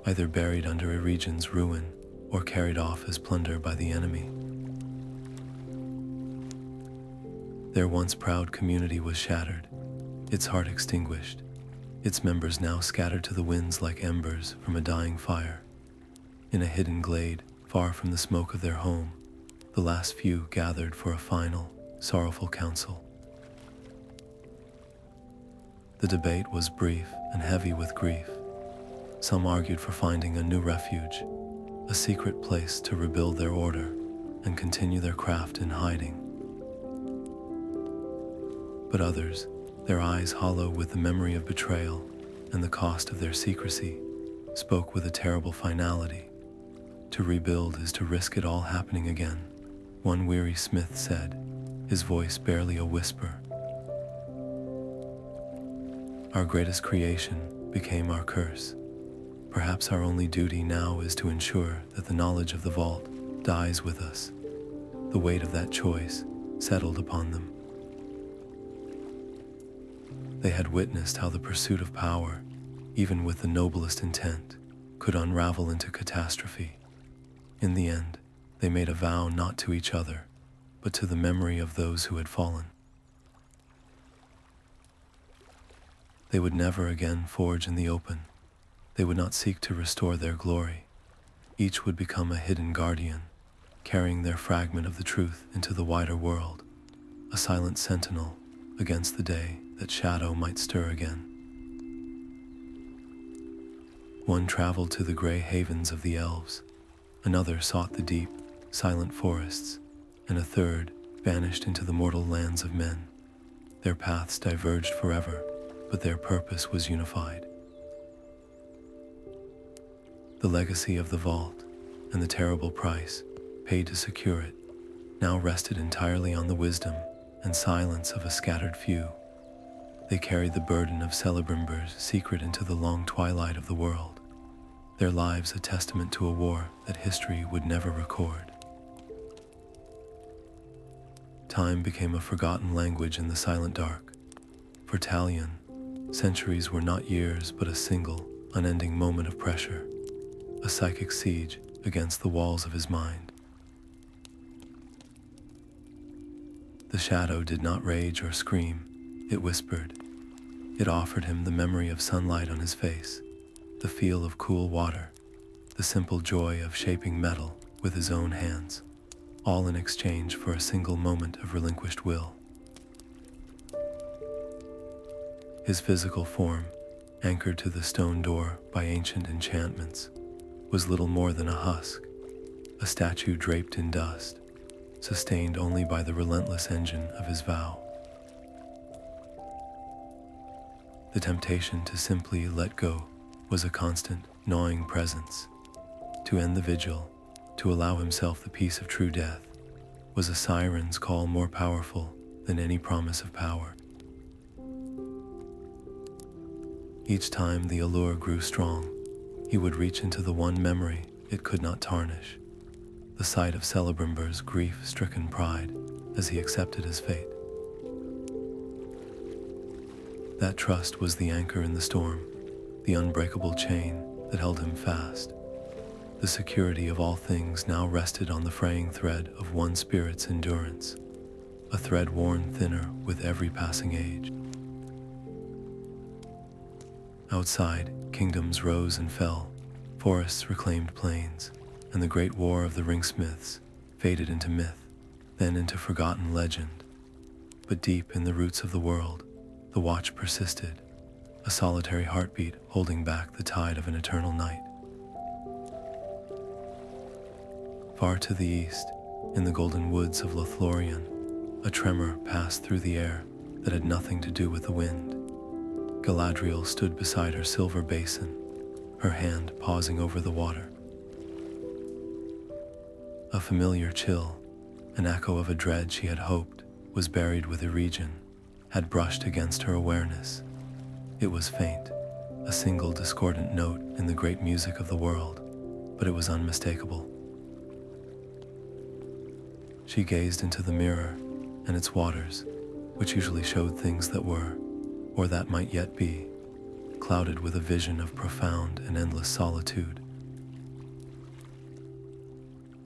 either buried under Eregion's ruin or carried off as plunder by the enemy. Their once proud community was shattered, its heart extinguished, its members now scattered to the winds like embers from a dying fire. In a hidden glade, far from the smoke of their home, the last few gathered for a final, sorrowful council. The debate was brief and heavy with grief. Some argued for finding a new refuge, a secret place to rebuild their order and continue their craft in hiding. But others, their eyes hollow with the memory of betrayal and the cost of their secrecy, spoke with a terrible finality. To rebuild is to risk it all happening again, one weary smith said, his voice barely a whisper. Our greatest creation became our curse. Perhaps our only duty now is to ensure that the knowledge of the vault dies with us. The weight of that choice settled upon them. They had witnessed how the pursuit of power, even with the noblest intent, could unravel into catastrophe. In the end, they made a vow not to each other, but to the memory of those who had fallen. They would never again forge in the open. They would not seek to restore their glory. Each would become a hidden guardian, carrying their fragment of the truth into the wider world, a silent sentinel against the day that shadow might stir again. One traveled to the gray havens of the elves, another sought the deep, silent forests, and a third vanished into the mortal lands of men. Their paths diverged forever, but their purpose was unified. The legacy of the vault and the terrible price paid to secure it now rested entirely on the wisdom and silence of a scattered few. They carried the burden of Celebrimbor's secret into the long twilight of the world, their lives a testament to a war that history would never record. Time became a forgotten language in the silent dark. For Talion, centuries were not years but a single, unending moment of pressure, a psychic siege against the walls of his mind. The shadow did not rage or scream, it whispered. It offered him the memory of sunlight on his face, the feel of cool water, the simple joy of shaping metal with his own hands, all in exchange for a single moment of relinquished will. His physical form, anchored to the stone door by ancient enchantments, was little more than a husk, a statue draped in dust, sustained only by the relentless engine of his vow. The temptation to simply let go was a constant, gnawing presence. To end the vigil, to allow himself the peace of true death, was a siren's call more powerful than any promise of power. Each time the allure grew strong, he would reach into the one memory it could not tarnish, the sight of Celebrimbor's grief-stricken pride as he accepted his fate. That trust was the anchor in the storm, the unbreakable chain that held him fast. The security of all things now rested on the fraying thread of one spirit's endurance, a thread worn thinner with every passing age. Outside, kingdoms rose and fell, forests reclaimed plains, and the great war of the Ringsmiths faded into myth, then into forgotten legend. But deep in the roots of the world, the watch persisted, a solitary heartbeat holding back the tide of an eternal night. Far to the east, in the golden woods of Lothlorien, a tremor passed through the air that had nothing to do with the wind. Galadriel stood beside her silver basin, her hand pausing over the water. A familiar chill, an echo of a dread she had hoped was buried with Eregion, had brushed against her awareness. It was faint, a single discordant note in the great music of the world, but it was unmistakable. She gazed into the mirror, and its waters, which usually showed things that were, or that might yet be, clouded with a vision of profound and endless solitude.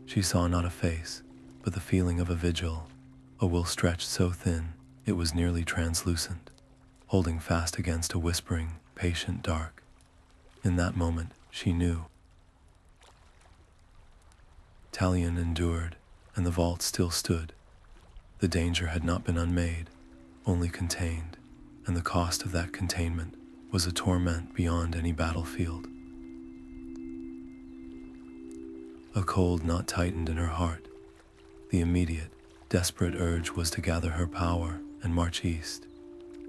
She saw not a face, but the feeling of a vigil, a will stretched so thin it was nearly translucent, holding fast against a whispering, patient dark. In that moment, she knew. Talion endured, and the vault still stood. The danger had not been unmade, only contained, and the cost of that containment was a torment beyond any battlefield. A cold knot tightened in her heart. The immediate, desperate urge was to gather her power and march east,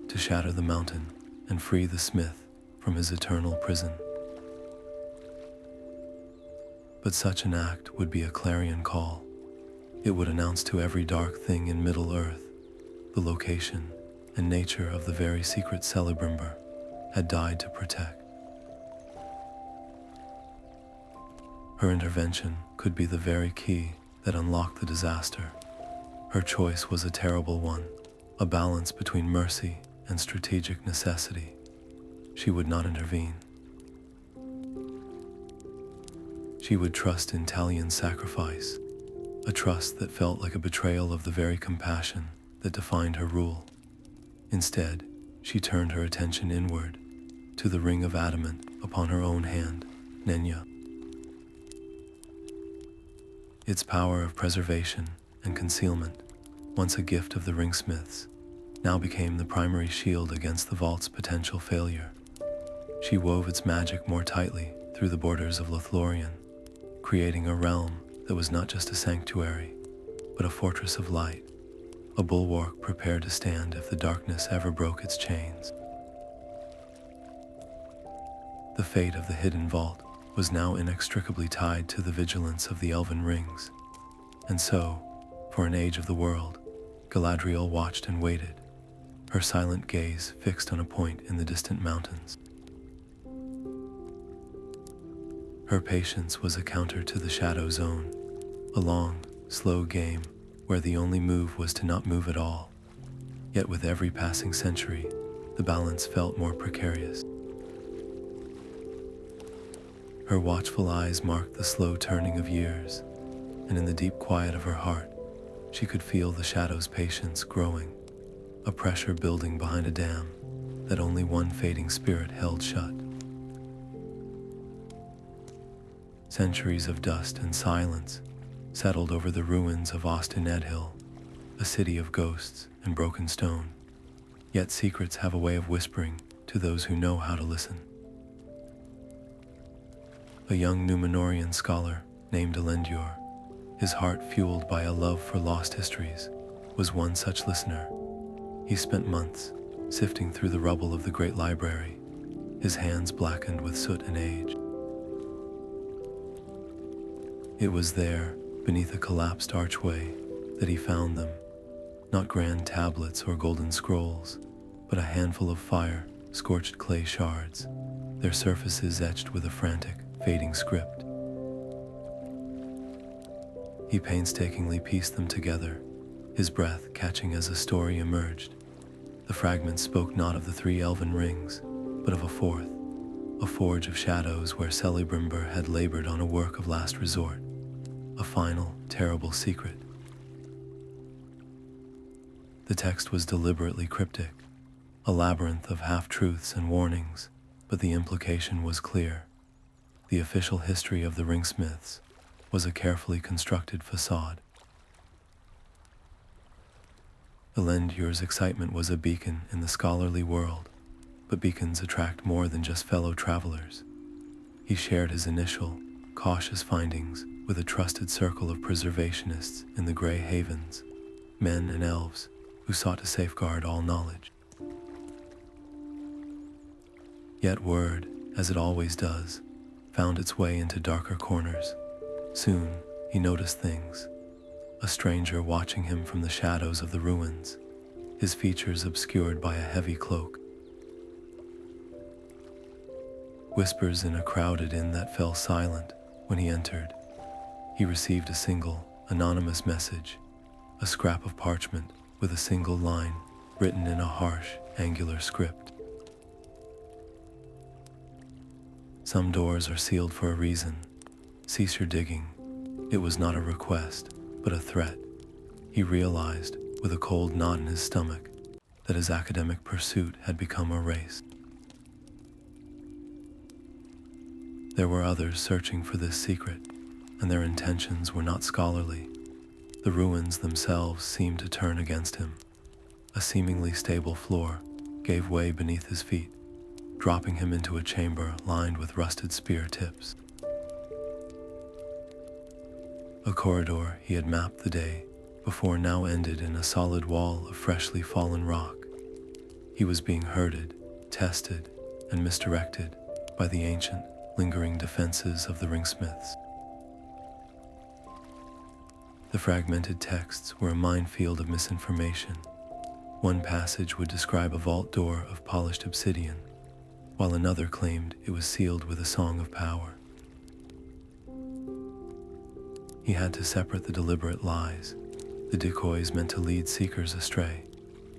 to shatter the mountain and free the smith from his eternal prison. But such an act would be a clarion call. It would announce to every dark thing in Middle-earth the location and nature of the very secret Celebrimbor had died to protect. Her intervention could be the very key that unlocked the disaster. Her choice was a terrible one, a balance between mercy and strategic necessity. She would not intervene. She would trust in Talion's sacrifice, a trust that felt like a betrayal of the very compassion that defined her rule. Instead, she turned her attention inward, to the ring of adamant upon her own hand, Nenya. Its power of preservation and concealment, once a gift of the Ringsmiths, now became the primary shield against the vault's potential failure. She wove its magic more tightly through the borders of Lothlorien, creating a realm that was not just a sanctuary, but a fortress of light, a bulwark prepared to stand if the darkness ever broke its chains. The fate of the Hidden Vault was now inextricably tied to the vigilance of the Elven rings, and so, for an age of the world, Galadriel watched and waited, her silent gaze fixed on a point in the distant mountains. Her patience was a counter to the Shadow Zone, a long, slow game where the only move was to not move at all. Yet with every passing century, the balance felt more precarious. Her watchful eyes marked the slow turning of years, and in the deep quiet of her heart, she could feel the Shadow's patience growing, a pressure building behind a dam that only one fading spirit held shut. Centuries of dust and silence settled over the ruins of Ost-in-Edhil, a city of ghosts and broken stone. Yet secrets have a way of whispering to those who know how to listen. a young Numenorian scholar named Elendil, his heart fueled by a love for lost histories, was one such listener. He spent months sifting through the rubble of the great library, his hands blackened with soot and age. It was there, beneath a collapsed archway, that he found them, not grand tablets or golden scrolls, but a handful of fire-scorched clay shards, their surfaces etched with a frantic, fading script. He painstakingly pieced them together, his breath catching as a story emerged. The fragments spoke not of the 3 elven rings, but of a fourth, a forge of shadows where Celebrimbor had labored on a work of last resort, a final, terrible secret. The text was deliberately cryptic, a labyrinth of half-truths and warnings, but the implication was clear. The official history of the Ringsmiths was a carefully constructed facade. Elendil's excitement was a beacon in the scholarly world, but beacons attract more than just fellow travelers. He shared his initial, cautious findings with a trusted circle of preservationists in the Grey Havens, men and elves who sought to safeguard all knowledge. Yet word, as it always does, found its way into darker corners. Soon, he noticed things. A stranger watching him from the shadows of the ruins, his features obscured by a heavy cloak. Whispers in a crowded inn that fell silent when he entered. He received a single, anonymous message, a scrap of parchment with a single line written in a harsh, angular script. Some doors are sealed for a reason. Cease your digging. It was not a request, but a threat. He realized, with a cold knot in his stomach, that his academic pursuit had become a race. There were others searching for this secret, and their intentions were not scholarly. The ruins themselves seemed to turn against him. A seemingly stable floor gave way beneath his feet, dropping him into a chamber lined with rusted spear tips. A corridor he had mapped the day before now ended in a solid wall of freshly fallen rock. He was being herded, tested, and misdirected by the ancient, lingering defenses of the Ringsmiths. The fragmented texts were a minefield of misinformation. One passage would describe a vault door of polished obsidian, while another claimed it was sealed with a song of power. He had to separate the deliberate lies, the decoys meant to lead seekers astray,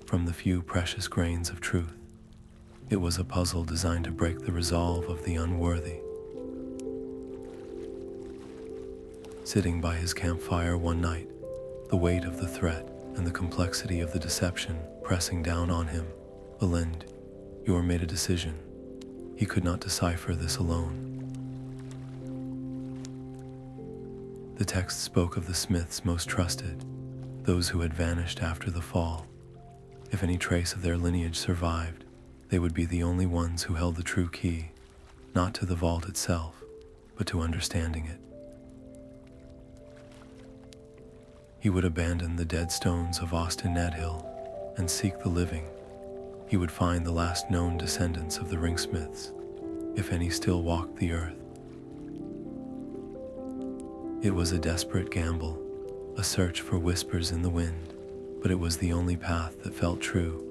from the few precious grains of truth. It was a puzzle designed to break the resolve of the unworthy. Sitting by his campfire one night, the weight of the threat and the complexity of the deception pressing down on him, Elendil made a decision. He could not decipher this alone. The text spoke of the smiths most trusted, those who had vanished after the fall. If any trace of their lineage survived, they would be the only ones who held the true key, not to the vault itself, but to understanding it. He would abandon the dead stones of Ost-in-Edhil and seek the living. He would find the last known descendants of the Ringsmiths, if any still walked the earth. It was a desperate gamble, a search for whispers in the wind, but it was the only path that felt true.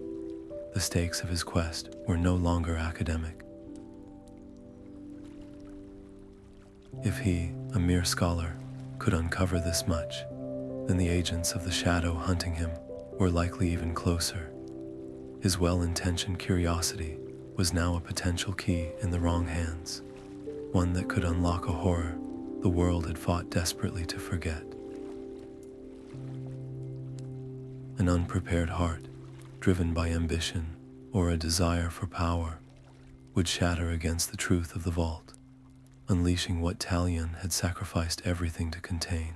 The stakes of his quest were no longer academic. If he, a mere scholar, could uncover this much, then the agents of the shadow hunting him were likely even closer. His well-intentioned curiosity was now a potential key in the wrong hands, one that could unlock a horror the world had fought desperately to forget. An unprepared heart, driven by ambition or a desire for power, would shatter against the truth of the vault, unleashing what Talion had sacrificed everything to contain.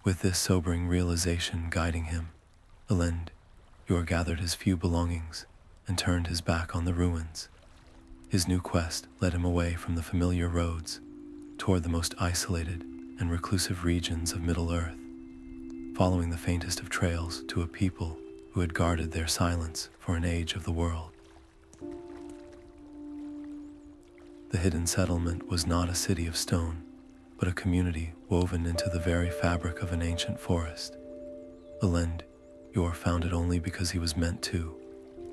With this sobering realization guiding him, Elendil gathered his few belongings and turned his back on the ruins. His new quest led him away from the familiar roads, toward the most isolated and reclusive regions of Middle-earth, following the faintest of trails to a people who had guarded their silence for an age of the world. The hidden settlement was not a city of stone, but a community woven into the very fabric of an ancient forest. Elend found it only because he was meant to,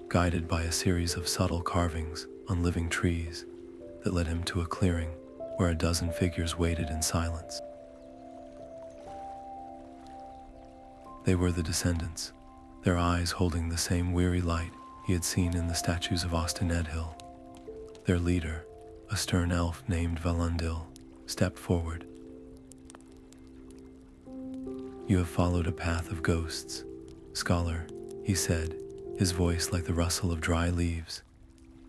guided by a series of subtle carvings on living trees that led him to a clearing where a dozen figures waited in silence. They were the Descendants, their eyes holding the same weary light he had seen in the statues of Ost-in-Edhil. Their leader, a stern elf named Valandil, stepped forward. "You have followed a path of ghosts, scholar," he said, his voice like the rustle of dry leaves.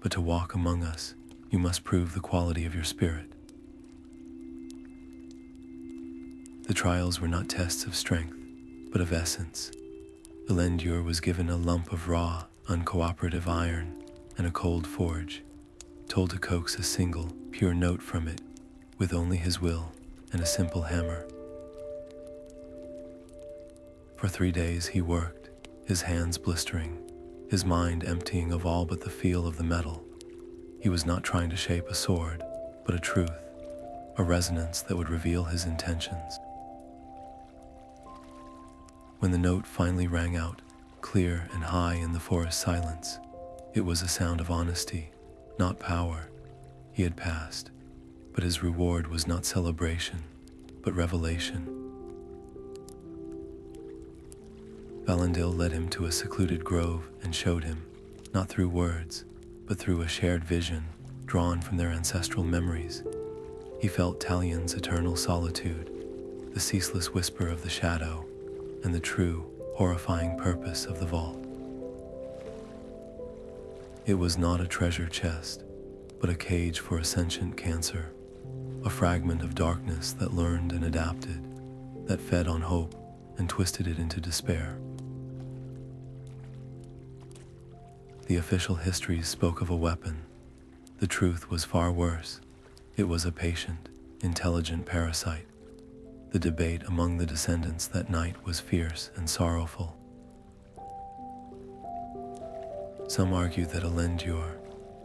"But to walk among us, you must prove the quality of your spirit." The trials were not tests of strength, but of essence. Elend was given a lump of raw, uncooperative iron and a cold forge, told to coax a single, pure note from it, with only his will and a simple hammer. For 3 days he worked, his hands blistering, his mind emptying of all but the feel of the metal. He was not trying to shape a sword, but a truth, a resonance that would reveal his intentions. When the note finally rang out, clear and high in the forest silence, it was a sound of honesty, not power. He had passed, but his reward was not celebration, but revelation. Valandil led him to a secluded grove and showed him, not through words, but through a shared vision drawn from their ancestral memories. He felt Talion's eternal solitude, the ceaseless whisper of the shadow, and the true, horrifying purpose of the vault. It was not a treasure chest, but a cage for a sentient cancer, a fragment of darkness that learned and adapted, that fed on hope and twisted it into despair. The official histories spoke of a weapon. The truth was far worse. It was a patient, intelligent parasite. The debate among the descendants that night was fierce and sorrowful. Some argued that Elendure,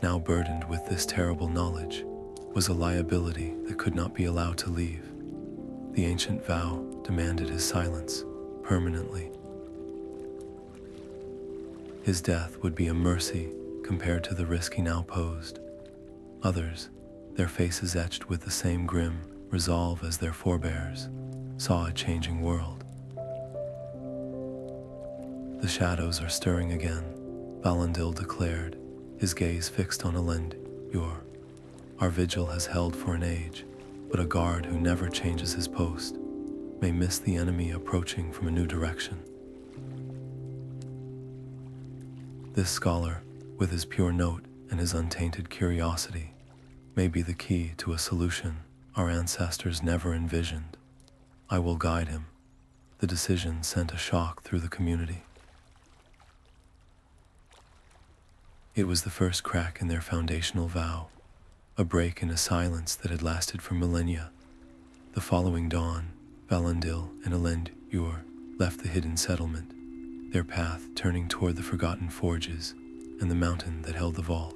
now burdened with this terrible knowledge, was a liability that could not be allowed to leave. The ancient vow demanded his silence permanently. His death would be a mercy compared to the risk he now posed. Others, their faces etched with the same grim resolve as their forebears, saw a changing world. "The shadows are stirring again," Valandil declared, his gaze fixed on Elendure. "Our vigil has held for an age, but a guard who never changes his post may miss the enemy approaching from a new direction. This scholar, with his pure note and his untainted curiosity, may be the key to a solution our ancestors never envisioned. I will guide him." The decision sent a shock through the community. It was the first crack in their foundational vow, a break in a silence that had lasted for millennia. The following dawn, Valandil and Elendure left the hidden settlement, their path turning toward the forgotten forges and the mountain that held the vault.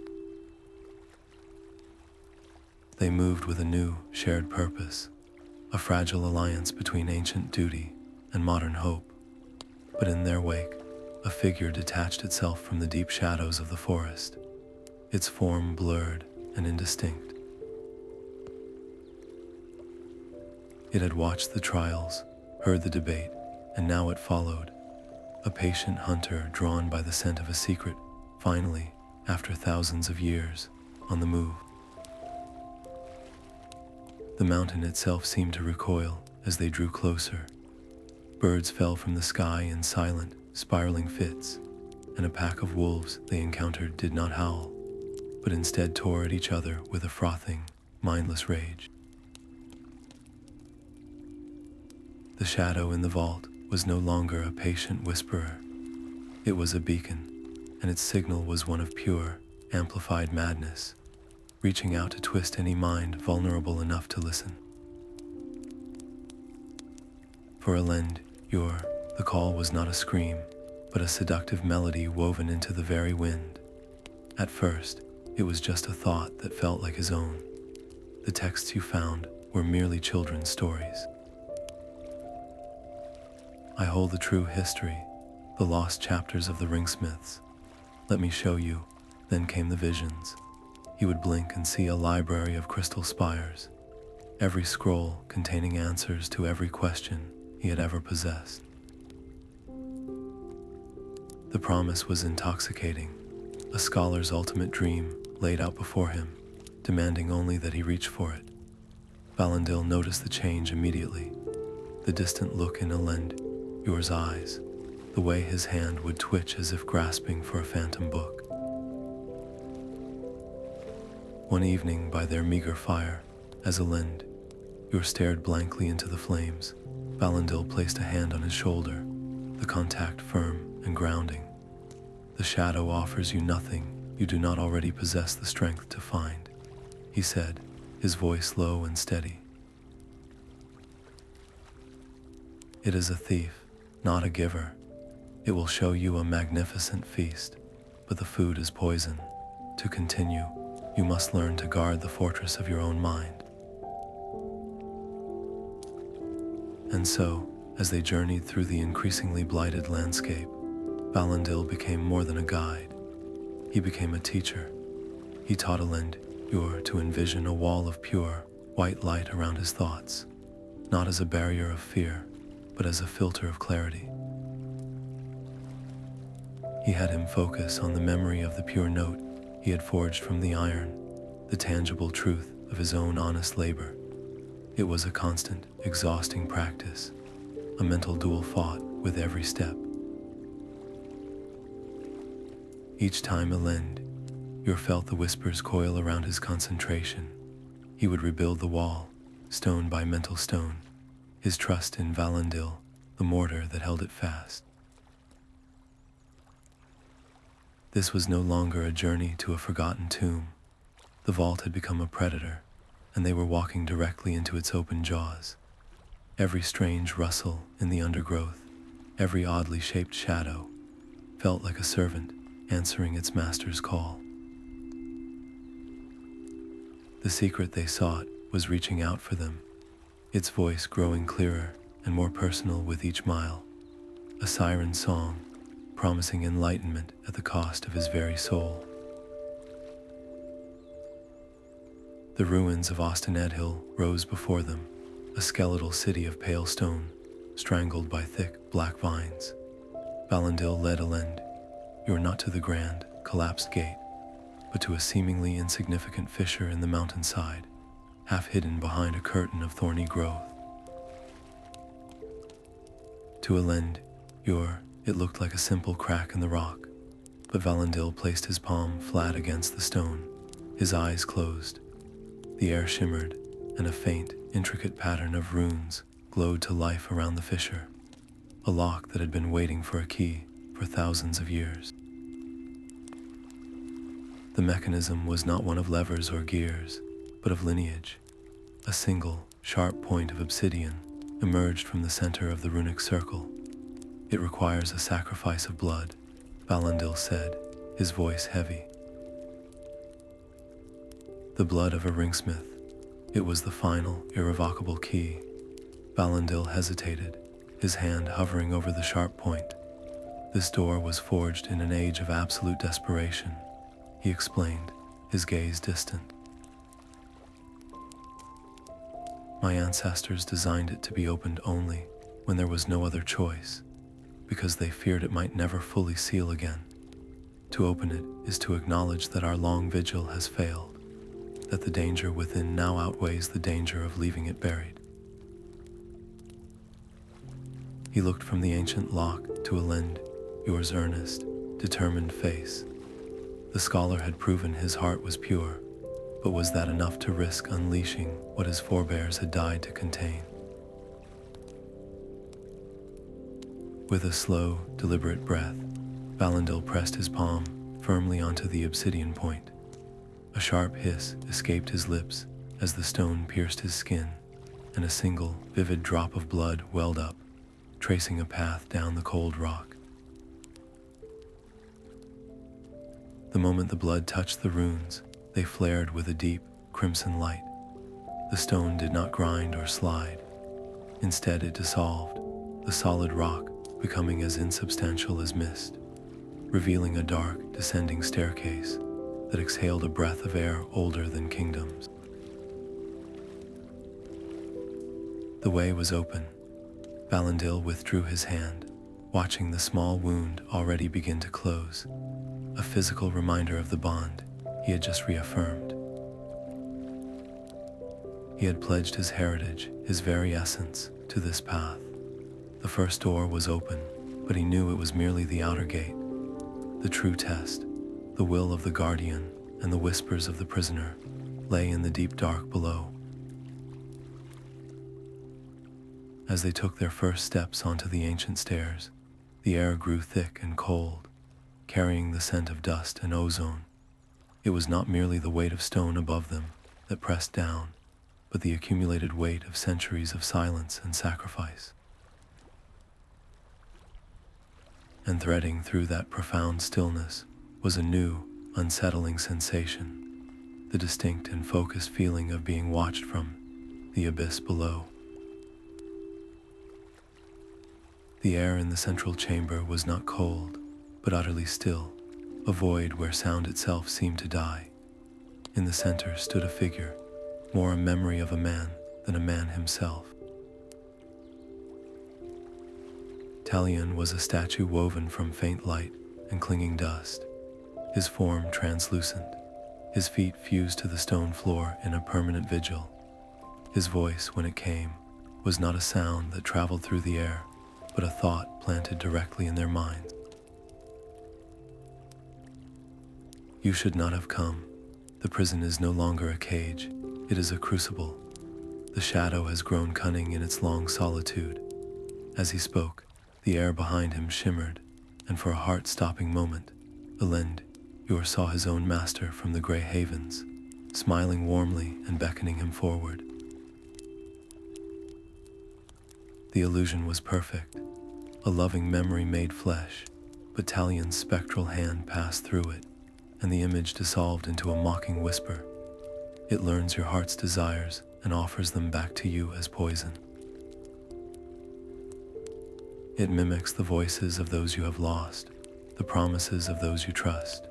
They moved with a new, shared purpose, a fragile alliance between ancient duty and modern hope. But in their wake, a figure detached itself from the deep shadows of the forest, its form blurred and indistinct. It had watched the trials, heard the debate, and now it followed, a patient hunter drawn by the scent of a secret, finally, after thousands of years, on the move. The mountain itself seemed to recoil as they drew closer. Birds fell from the sky in silent, spiraling fits, and a pack of wolves they encountered did not howl, but instead tore at each other with a frothing, mindless rage. The shadow in the vault was no longer a patient whisperer. It was a beacon, and its signal was one of pure, amplified madness, reaching out to twist any mind vulnerable enough to listen. For Elend, the call was not a scream, but a seductive melody woven into the very wind. At first, it was just a thought that felt like his own. The texts you found were merely children's stories. I hold the true history, the lost chapters of the Ringsmiths. Let me show you. Then came the visions. He would blink and see a library of crystal spires, every scroll containing answers to every question he had ever possessed. The promise was intoxicating, a scholar's ultimate dream laid out before him, demanding only that he reach for it. Valandil noticed the change immediately. The distant look in Elend's eyes, the way his hand would twitch as if grasping for a phantom book. One evening by their meager fire, as Elend stared blankly into the flames, Valandil placed a hand on his shoulder, the contact firm and grounding. The shadow offers you nothing you do not already possess the strength to find, he said, his voice low and steady. It is a thief, not a giver. It will show you a magnificent feast, but the food is poison. To continue, you must learn to guard the fortress of your own mind. And so, as they journeyed through the increasingly blighted landscape, Valandil became more than a guide. He became a teacher. He taught Elend to envision a wall of pure, white light around his thoughts, not as a barrier of fear, but as a filter of clarity. He had him focus on the memory of the pure note he had forged from the iron, the tangible truth of his own honest labor. It was a constant, exhausting practice, a mental duel fought with every step. Each time Elend felt the whispers coil around his concentration, he would rebuild the wall, stone by mental stone, his trust in Valandil, the mortar that held it fast. This was no longer a journey to a forgotten tomb. The vault had become a predator, and they were walking directly into its open jaws. Every strange rustle in the undergrowth, every oddly shaped shadow, felt like a servant answering its master's call. The secret they sought was reaching out for them, its voice growing clearer and more personal with each mile, a siren song promising enlightenment at the cost of his very soul. The ruins of Ost-in-Edhil rose before them, a skeletal city of pale stone, strangled by thick black vines. Valandil led Elend, not to the grand, collapsed gate, but to a seemingly insignificant fissure in the mountainside, half hidden behind a curtain of thorny growth. To Elend, it looked like a simple crack in the rock, but Valandil placed his palm flat against the stone, his eyes closed. The air shimmered, and a faint, intricate pattern of runes glowed to life around the fissure, a lock that had been waiting for a key for thousands of years. The mechanism was not one of levers or gears, but of lineage. A single, sharp point of obsidian emerged from the center of the runic circle. It requires a sacrifice of blood, Valandil said, his voice heavy. The blood of a ringsmith. It was the final, irrevocable key. Valandil hesitated, his hand hovering over the sharp point. This door was forged in an age of absolute desperation, he explained, his gaze distant. My ancestors designed it to be opened only when there was no other choice, because they feared it might never fully seal again. To open it is to acknowledge that our long vigil has failed, that the danger within now outweighs the danger of leaving it buried. He looked from the ancient lock to Elend, yours earnest, determined face. The scholar had proven his heart was pure, but was that enough to risk unleashing what his forebears had died to contain? With a slow, deliberate breath, Valandil pressed his palm firmly onto the obsidian point. A sharp hiss escaped his lips as the stone pierced his skin, and a single, vivid drop of blood welled up, tracing a path down the cold rock. The moment the blood touched the runes, they flared with a deep, crimson light. The stone did not grind or slide. Instead, it dissolved, the solid rock becoming as insubstantial as mist, revealing a dark, descending staircase that exhaled a breath of air older than kingdoms. The way was open. Valandil withdrew his hand, watching the small wound already begin to close, a physical reminder of the bond he had just reaffirmed. He had pledged his heritage, his very essence, to this path. The first door was open, but he knew it was merely the outer gate. The true test, the will of the guardian and the whispers of the prisoner, lay in the deep dark below. As they took their first steps onto the ancient stairs, the air grew thick and cold, carrying the scent of dust and ozone. It was not merely the weight of stone above them that pressed down, but the accumulated weight of centuries of silence and sacrifice. And threading through that profound stillness was a new, unsettling sensation, the distinct and focused feeling of being watched from the abyss below. The air in the central chamber was not cold, but utterly still, a void where sound itself seemed to die. In the center stood a figure, more a memory of a man than a man himself. Talion was a statue woven from faint light and clinging dust, his form translucent, his feet fused to the stone floor in a permanent vigil. His voice, when it came, was not a sound that traveled through the air, but a thought planted directly in their minds. You should not have come. The prison is no longer a cage, it is a crucible. The shadow has grown cunning in its long solitude. As he spoke, the air behind him shimmered, and for a heart-stopping moment, Elendyor saw his own master from the Grey Havens, smiling warmly and beckoning him forward. The illusion was perfect, a loving memory made flesh, but Talion's spectral hand passed through it, and the image dissolved into a mocking whisper. It learns your heart's desires and offers them back to you as poison. It mimics the voices of those you have lost, the promises of those you trust.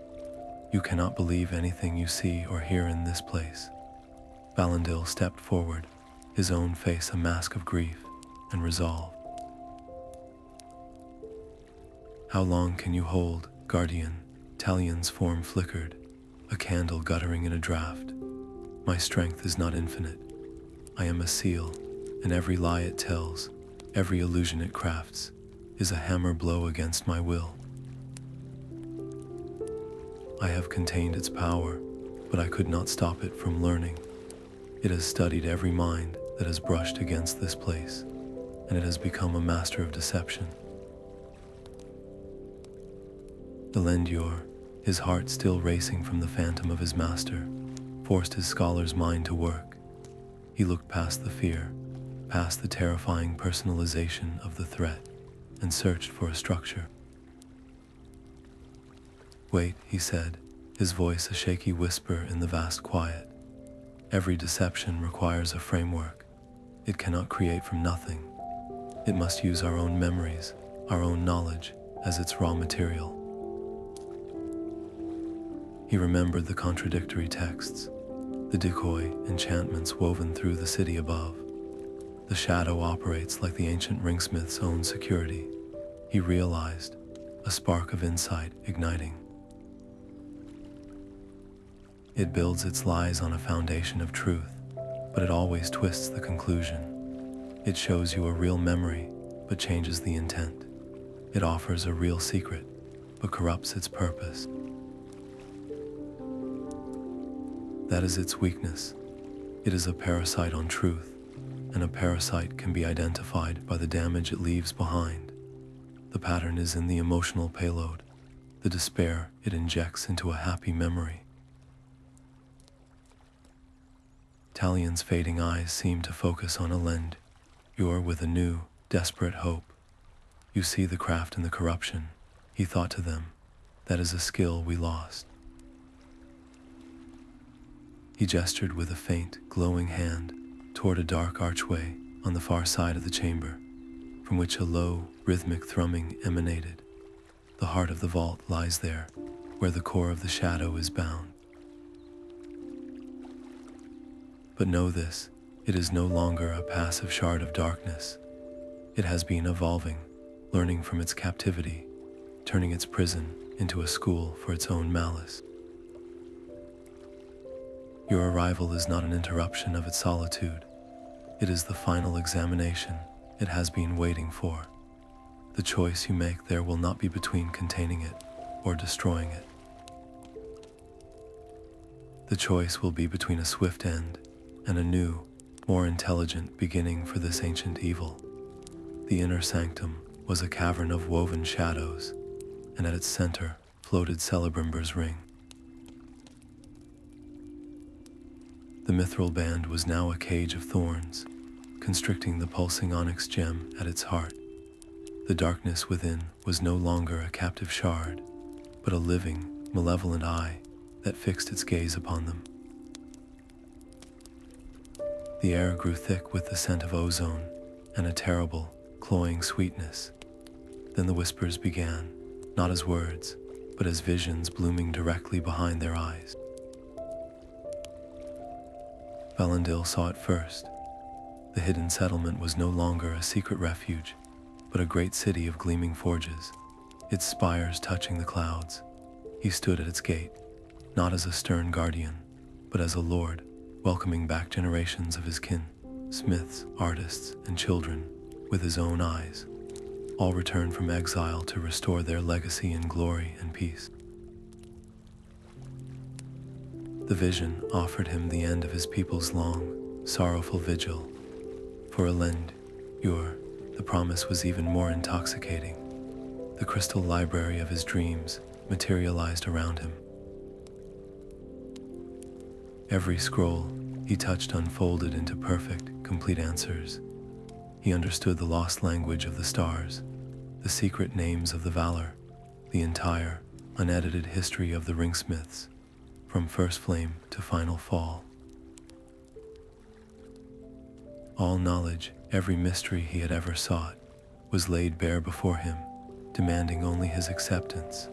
You cannot believe anything you see or hear in this place. Valandil stepped forward, his own face a mask of grief and resolve. How long can you hold, Guardian? Talion's form flickered, a candle guttering in a draught. My strength is not infinite. I am a seal, and every lie it tells, every illusion it crafts, is a hammer blow against my will. I have contained its power, but I could not stop it from learning. It has studied every mind that has brushed against this place, and it has become a master of deception. Elendyor, his heart still racing from the phantom of his master, forced his scholar's mind to work. He looked past the fear, past the terrifying personalization of the threat, and searched for a structure. Wait, he said, his voice a shaky whisper in the vast quiet. Every deception requires a framework. It cannot create from nothing. It must use our own memories, our own knowledge, as its raw material. He remembered the contradictory texts, the decoy enchantments woven through the city above. The shadow operates like the ancient Ringsmiths' own security. He realized, a spark of insight igniting. It builds its lies on a foundation of truth, but it always twists the conclusion. It shows you a real memory, but changes the intent. It offers a real secret, but corrupts its purpose. That is its weakness. It is a parasite on truth, and a parasite can be identified by the damage it leaves behind. The pattern is in the emotional payload, the despair it injects into a happy memory. Talion's fading eyes seemed to focus on Elend, Yor with a new, desperate hope. You see the craft in the corruption, he thought to them. That is a skill we lost. He gestured with a faint, glowing hand toward a dark archway on the far side of the chamber, from which a low, rhythmic thrumming emanated. The heart of the vault lies there, where the core of the shadow is bound. But know this, it is no longer a passive shard of darkness. It has been evolving, learning from its captivity, turning its prison into a school for its own malice. Your arrival is not an interruption of its solitude. It is the final examination it has been waiting for. The choice you make there will not be between containing it or destroying it. The choice will be between a swift end and a new, more intelligent beginning for this ancient evil. The inner sanctum was a cavern of woven shadows, and at its center floated Celebrimbor's ring. The mithril band was now a cage of thorns, constricting the pulsing onyx gem at its heart. The darkness within was no longer a captive shard, but a living, malevolent eye that fixed its gaze upon them. The air grew thick with the scent of ozone and a terrible, cloying sweetness. Then the whispers began, not as words, but as visions blooming directly behind their eyes. Valandil saw it first. The hidden settlement was no longer a secret refuge, but a great city of gleaming forges, its spires touching the clouds. He stood at its gate, not as a stern guardian, but as a lord, welcoming back generations of his kin, smiths, artists, and children, with his own eyes, all returned from exile to restore their legacy in glory and peace. The vision offered him the end of his people's long, sorrowful vigil. For Elend, Yor, the promise was even more intoxicating. The crystal library of his dreams materialized around him. Every scroll he touched unfolded into perfect, complete answers. He understood the lost language of the stars, the secret names of the valor, the entire, unedited history of the Ringsmiths, from first flame to final fall. All knowledge, every mystery he had ever sought, was laid bare before him, demanding only his acceptance.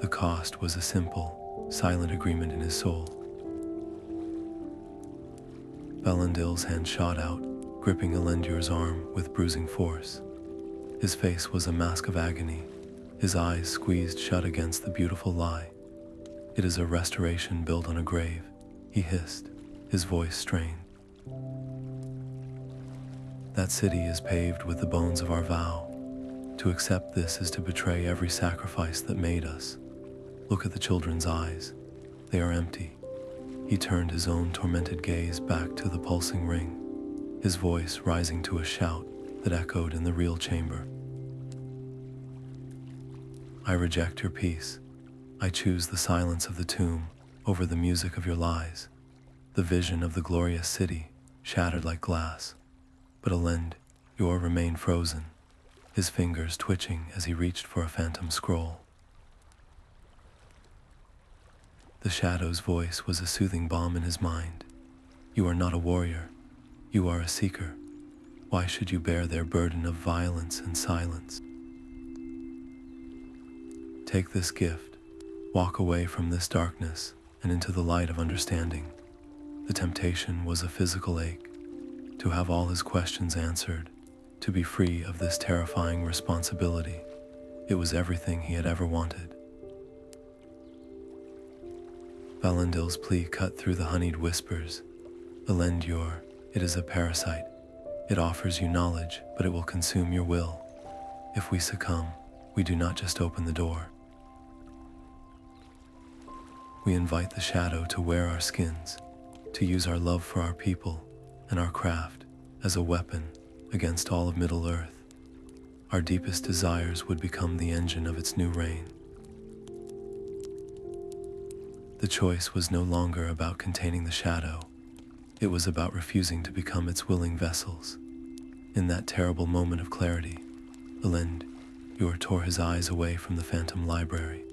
The cost was a simple, silent agreement in his soul. Valandil's hand shot out, gripping Elendur's arm with bruising force. His face was a mask of agony, his eyes squeezed shut against the beautiful lie. "It is a restoration built on a grave," he hissed, his voice strained. "That city is paved with the bones of our vow. To accept this is to betray every sacrifice that made us. Look at the children's eyes. They are empty." He turned his own tormented gaze back to the pulsing ring, his voice rising to a shout that echoed in the real chamber. "I reject your peace. I choose the silence of the tomb over the music of your lies." The vision of the glorious city shattered like glass. But Elend, Yor remained frozen, his fingers twitching as he reached for a phantom scroll. The shadow's voice was a soothing balm in his mind. "You are not a warrior. You are a seeker. Why should you bear their burden of violence and silence? Take this gift. Walk away from this darkness and into the light of understanding." The temptation was a physical ache, to have all his questions answered, to be free of this terrifying responsibility. It was everything he had ever wanted. Valandil's plea cut through the honeyed whispers. "Elend, Yor, it is a parasite. It offers you knowledge, but it will consume your will. If we succumb, we do not just open the door. We invite the shadow to wear our skins, to use our love for our people and our craft as a weapon against all of Middle-earth. Our deepest desires would become the engine of its new reign." The choice was no longer about containing the shadow. It was about refusing to become its willing vessels. In that terrible moment of clarity, Elend, Yor tore his eyes away from the phantom library.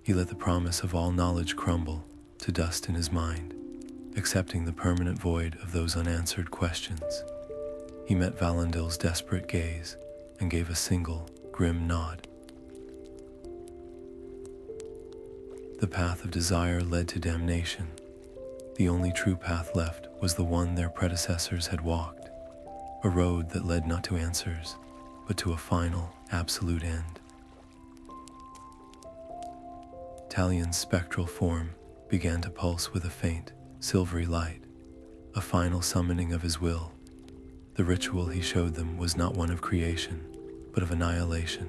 He let the promise of all knowledge crumble to dust in his mind, accepting the permanent void of those unanswered questions. He met Valandil's desperate gaze and gave a single, grim nod. The path of desire led to damnation. The only true path left was the one their predecessors had walked, a road that led not to answers, but to a final, absolute end. Talion's spectral form began to pulse with a faint, silvery light, a final summoning of his will. The ritual he showed them was not one of creation, but of annihilation.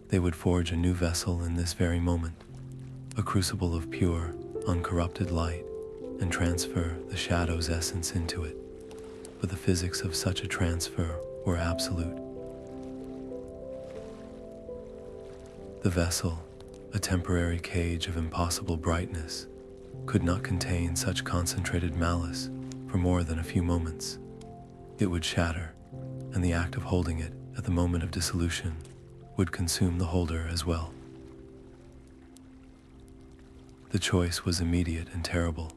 They would forge a new vessel in this very moment, a crucible of pure, uncorrupted light, and transfer the shadow's essence into it. But the physics of such a transfer were absolute. The vessel, a temporary cage of impossible brightness, could not contain such concentrated malice for more than a few moments. It would shatter, and the act of holding it at the moment of dissolution would consume the holder as well. The choice was immediate and terrible.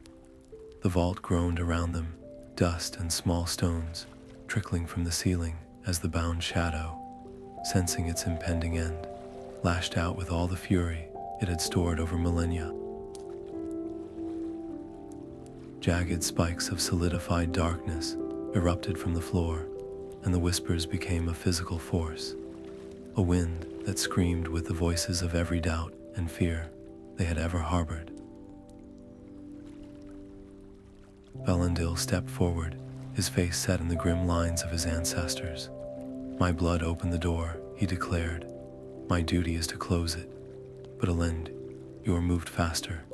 The vault groaned around them, dust and small stones trickling from the ceiling as the bound shadow, sensing its impending end, lashed out with all the fury it had stored over millennia. Jagged spikes of solidified darkness erupted from the floor, and the whispers became a physical force, a wind that screamed with the voices of every doubt and fear they had ever harbored. Valandil stepped forward, his face set in the grim lines of his ancestors. "My blood opened the door," he declared. "My duty is to close it." But Elend, Yor moved faster,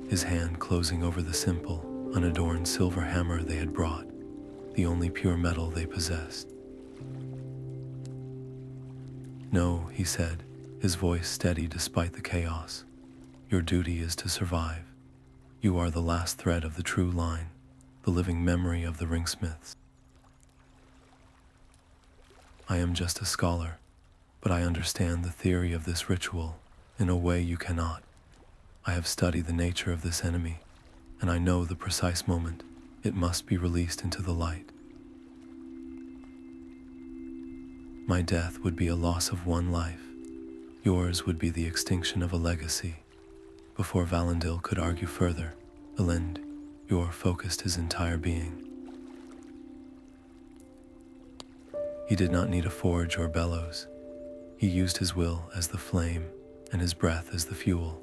his hand closing over the simple, unadorned silver hammer they had brought, the only pure metal they possessed. "No," he said, his voice steady despite the chaos. "Your duty is to survive. You are the last thread of the true line, the living memory of the Ringsmiths. I am just a scholar, but I understand the theory of this ritual in a way you cannot. I have studied the nature of this enemy, and I know the precise moment it must be released into the light. My death would be a loss of one life. Yours would be the extinction of a legacy." Before Valandil could argue further, Elend, Yor focused his entire being. He did not need a forge or bellows. He used his will as the flame and his breath as the fuel,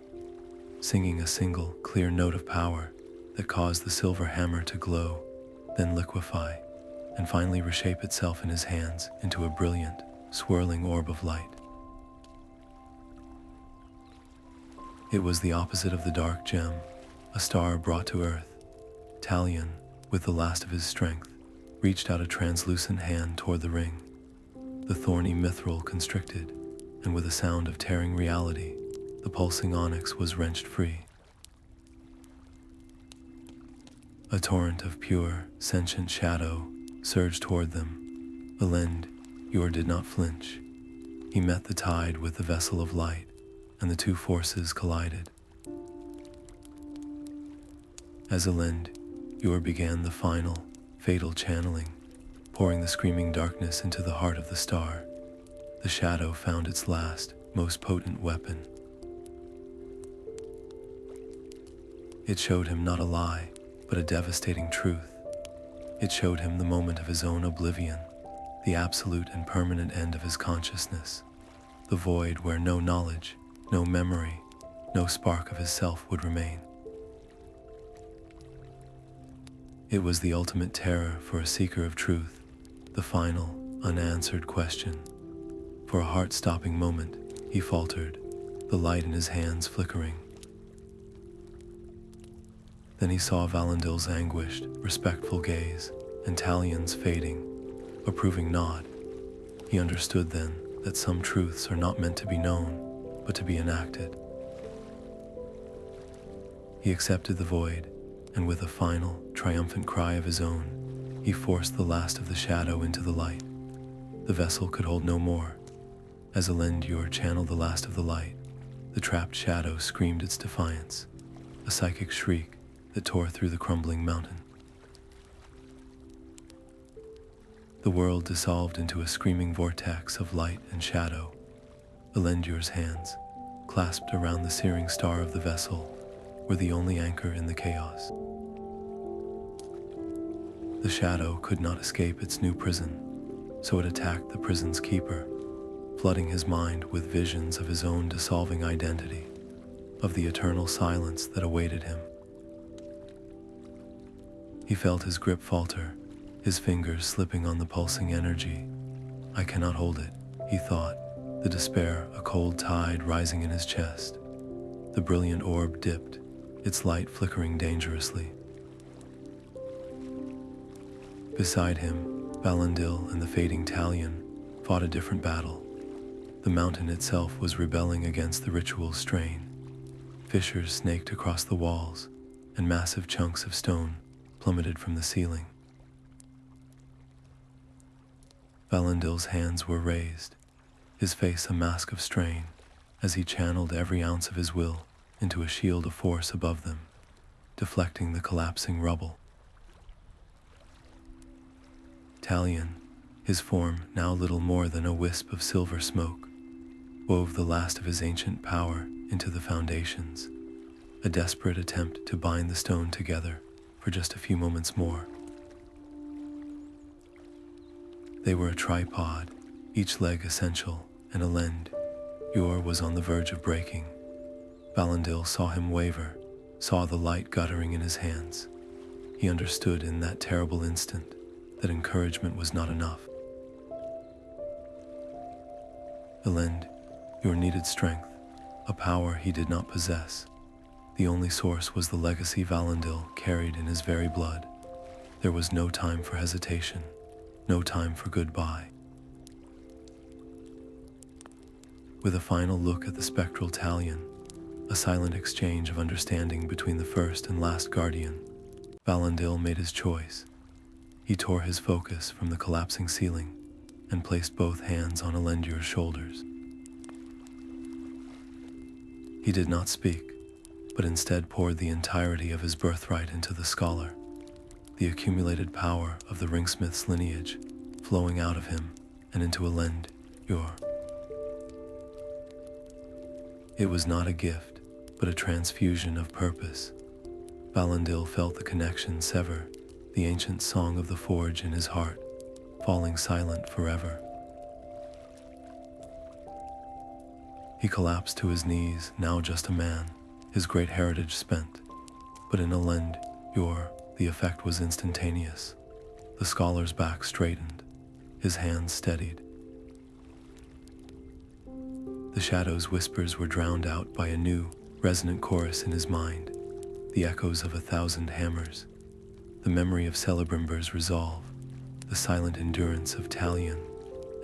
singing a single, clear note of power that caused the silver hammer to glow, then liquefy, and finally reshape itself in his hands into a brilliant, swirling orb of light. It was the opposite of the dark gem, a star brought to earth. Talion, with the last of his strength, reached out a translucent hand toward the ring. The thorny mithril constricted, and with a sound of tearing reality, the pulsing onyx was wrenched free. A torrent of pure, sentient shadow surged toward them. Elend, Yor did not flinch. He met the tide with the vessel of light, and the two forces collided. As Elend, Yor began the final, fatal channeling, pouring the screaming darkness into the heart of the star. The shadow found its last, most potent weapon. It showed him not a lie, but a devastating truth. It showed him the moment of his own oblivion, the absolute and permanent end of his consciousness, the void where no knowledge, no memory, no spark of his self would remain. It was the ultimate terror for a seeker of truth, the final, unanswered question. For a heart-stopping moment, he faltered, the light in his hands flickering. Then he saw Valandil's anguished, respectful gaze, and Talion's fading, approving nod. He understood then that some truths are not meant to be known, but to be enacted. He accepted the void, and with a final, triumphant cry of his own, he forced the last of the shadow into the light. The vessel could hold no more. As Elendure channeled the last of the light, the trapped shadow screamed its defiance, a psychic shriek that tore through the crumbling mountain. The world dissolved into a screaming vortex of light and shadow. Elendure's hands, clasped around the searing star of the vessel, were the only anchor in the chaos. The shadow could not escape its new prison, so it attacked the prison's keeper, flooding his mind with visions of his own dissolving identity, of the eternal silence that awaited him. He felt his grip falter, his fingers slipping on the pulsing energy. "I cannot hold it," he thought, the despair a cold tide rising in his chest. The brilliant orb dipped, its light flickering dangerously. Beside him, Valandil and the fading Talion fought a different battle. The mountain itself was rebelling against the ritual's strain. Fissures snaked across the walls, and massive chunks of stone plummeted from the ceiling. Valandil's hands were raised, his face a mask of strain, as he channeled every ounce of his will into a shield of force above them, deflecting the collapsing rubble. Talion, his form now little more than a wisp of silver smoke, wove the last of his ancient power into the foundations, a desperate attempt to bind the stone together for just a few moments more. They were a tripod, each leg essential, and Elendure was on the verge of breaking. Valandil saw him waver, saw the light guttering in his hands. He understood in that terrible instant that encouragement was not enough. Elendure needed strength, a power he did not possess. The only source was the legacy Valandil carried in his very blood. There was no time for hesitation, no time for goodbye. With a final look at the spectral Talion, a silent exchange of understanding between the first and last guardian, Valandil made his choice. He tore his focus from the collapsing ceiling and placed both hands on Elendure's shoulders. He did not speak, but instead poured the entirety of his birthright into the scholar, the accumulated power of the Ringsmiths' lineage flowing out of him and into Elendure. It was not a gift, but a transfusion of purpose. Valandil felt the connection sever, the ancient song of the forge in his heart, falling silent forever. He collapsed to his knees, now just a man, his great heritage spent. But in Elendure, the effect was instantaneous. The scholar's back straightened, his hands steadied. The shadow's whispers were drowned out by a new, resonant chorus in his mind, the echoes of 1,000 hammers, the memory of Celebrimbor's resolve, the silent endurance of Talion,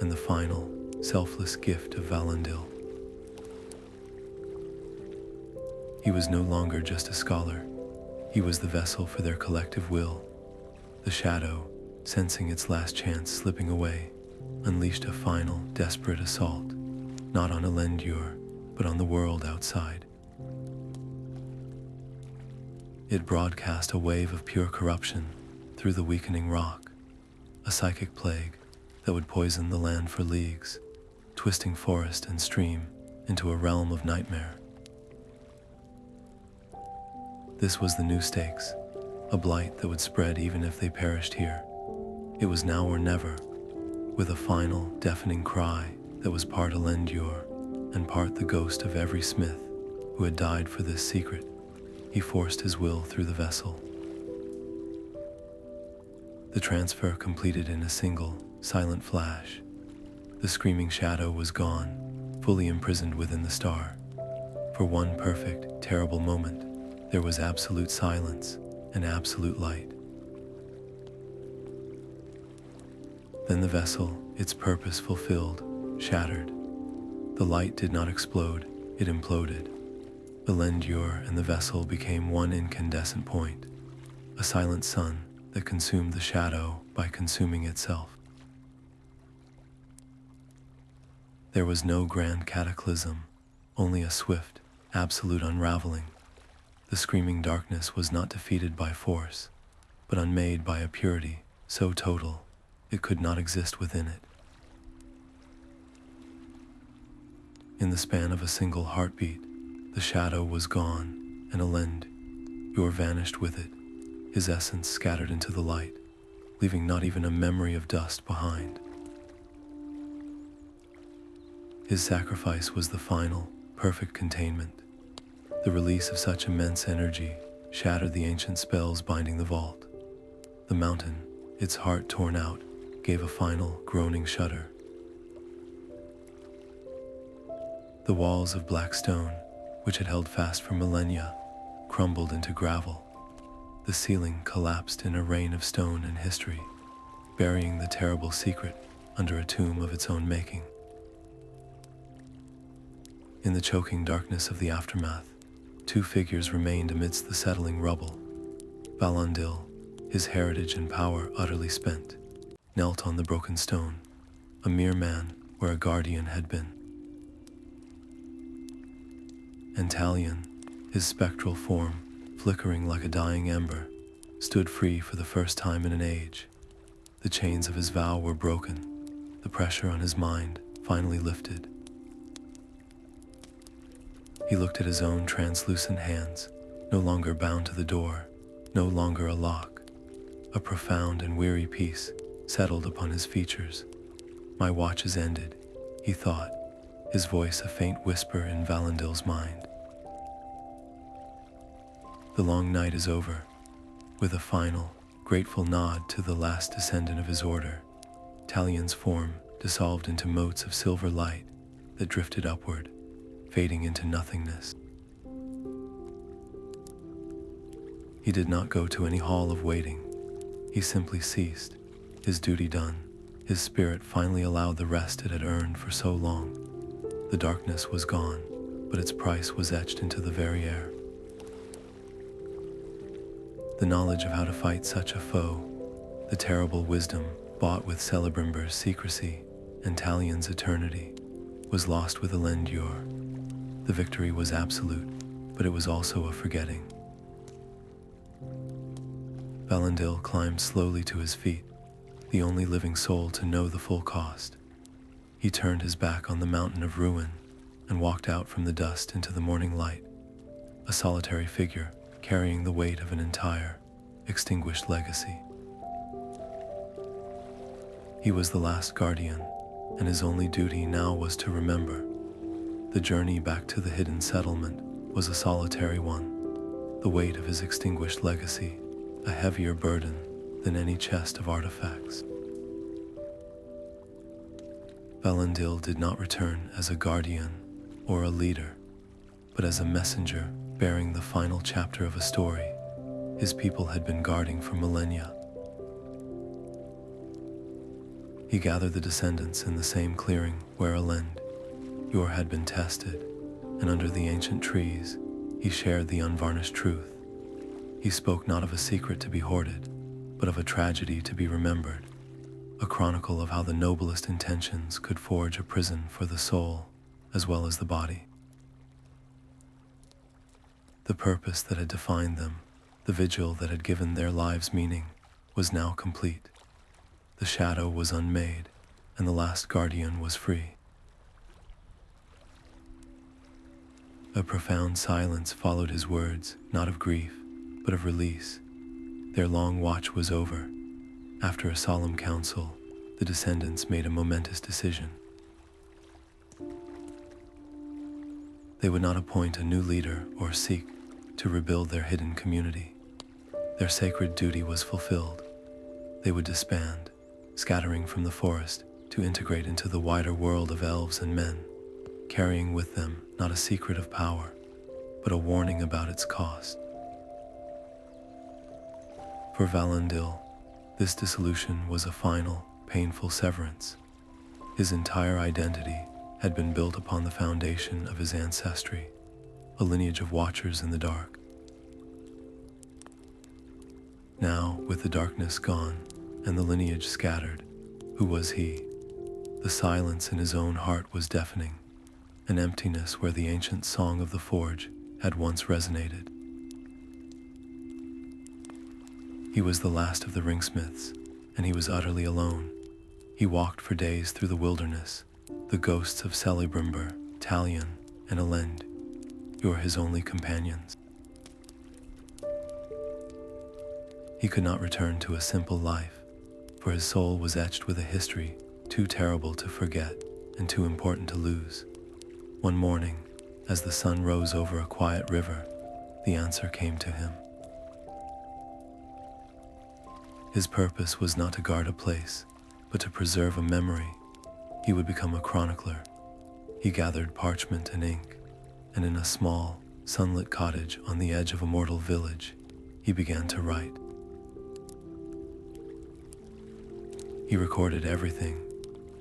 and the final, selfless gift of Valandil. He was no longer just a scholar. He was the vessel for their collective will. The shadow, sensing its last chance slipping away, unleashed a final, desperate assault, not on Elendure, but on the world outside. It broadcast a wave of pure corruption through the weakening rock, a psychic plague that would poison the land for leagues, twisting forest and stream into a realm of nightmare. This was the new stakes, a blight that would spread even if they perished here. It was now or never, with a final, deafening cry that was part Elendure and part the ghost of every smith who had died for this secret. He forced his will through the vessel. The transfer completed in a single, silent flash. The screaming shadow was gone, fully imprisoned within the star. For one perfect, terrible moment, there was absolute silence and absolute light. Then the vessel, its purpose fulfilled, shattered. The light did not explode, it imploded. Elendure and the vessel became one incandescent point, a silent sun that consumed the shadow by consuming itself. There was no grand cataclysm, only a swift, absolute unraveling. The screaming darkness was not defeated by force, but unmade by a purity so total it could not exist within it. In the span of a single heartbeat, the shadow was gone, and Elendure vanished with it, his essence scattered into the light, leaving not even a memory of dust behind. His sacrifice was the final, perfect containment. The release of such immense energy shattered the ancient spells binding the vault. The mountain, its heart torn out, gave a final, groaning shudder. The walls of black stone, which had held fast for millennia, crumbled into gravel. The ceiling collapsed in a rain of stone and history, burying the terrible secret under a tomb of its own making. In the choking darkness of the aftermath, two figures remained amidst the settling rubble. Valandil, his heritage and power utterly spent, knelt on the broken stone, a mere man where a guardian had been. And Talion, his spectral form, flickering like a dying ember, stood free for the first time in an age. The chains of his vow were broken, the pressure on his mind finally lifted. He looked at his own translucent hands, no longer bound to the door, no longer a lock. A profound and weary peace settled upon his features. My watch is ended, he thought, his voice a faint whisper in Valandil's mind. The long night is over. With a final, grateful nod to the last descendant of his order, Talion's form dissolved into motes of silver light that drifted upward, fading into nothingness. He did not go to any hall of waiting. He simply ceased, his duty done. His spirit finally allowed the rest it had earned for so long. The darkness was gone, but its price was etched into the very air. The knowledge of how to fight such a foe, the terrible wisdom bought with Celebrimbor's secrecy and Talion's eternity, was lost with Elendure. The victory was absolute, but it was also a forgetting. Valandil climbed slowly to his feet, the only living soul to know the full cost. He turned his back on the mountain of ruin and walked out from the dust into the morning light, a solitary figure carrying the weight of an entire, extinguished legacy. He was the last guardian, and his only duty now was to remember. The journey back to the hidden settlement was a solitary one, the weight of his extinguished legacy, a heavier burden than any chest of artifacts. Valandil did not return as a guardian or a leader, but as a messenger bearing the final chapter of a story his people had been guarding for millennia. He gathered the descendants in the same clearing where Elendure had been tested, and under the ancient trees he shared the unvarnished truth. He spoke not of a secret to be hoarded, but of a tragedy to be remembered, a chronicle of how the noblest intentions could forge a prison for the soul as well as the body. The purpose that had defined them, the vigil that had given their lives meaning, was now complete. The shadow was unmade, and the last guardian was free. A profound silence followed his words, not of grief, but of release. Their long watch was over. After a solemn council, the descendants made a momentous decision. They would not appoint a new leader or seek to rebuild their hidden community. Their sacred duty was fulfilled. They would disband, scattering from the forest to integrate into the wider world of elves and men, carrying with them not a secret of power, but a warning about its cost. For Valandil, this dissolution was a final, painful severance. His entire identity had been built upon the foundation of his ancestry, a lineage of watchers in the dark. Now, with the darkness gone and the lineage scattered, who was he? The silence in his own heart was deafening, an emptiness where the ancient song of the forge had once resonated. He was the last of the Ringsmiths, and he was utterly alone. He walked for days through the wilderness, the ghosts of Celebrimbor, Talion, and Elend were his only companions. He could not return to a simple life, for his soul was etched with a history too terrible to forget and too important to lose. One morning, as the sun rose over a quiet river, the answer came to him. His purpose was not to guard a place, but to preserve a memory. He would become a chronicler. He gathered parchment and ink, and in a small, sunlit cottage on the edge of a mortal village, he began to write. He recorded everything,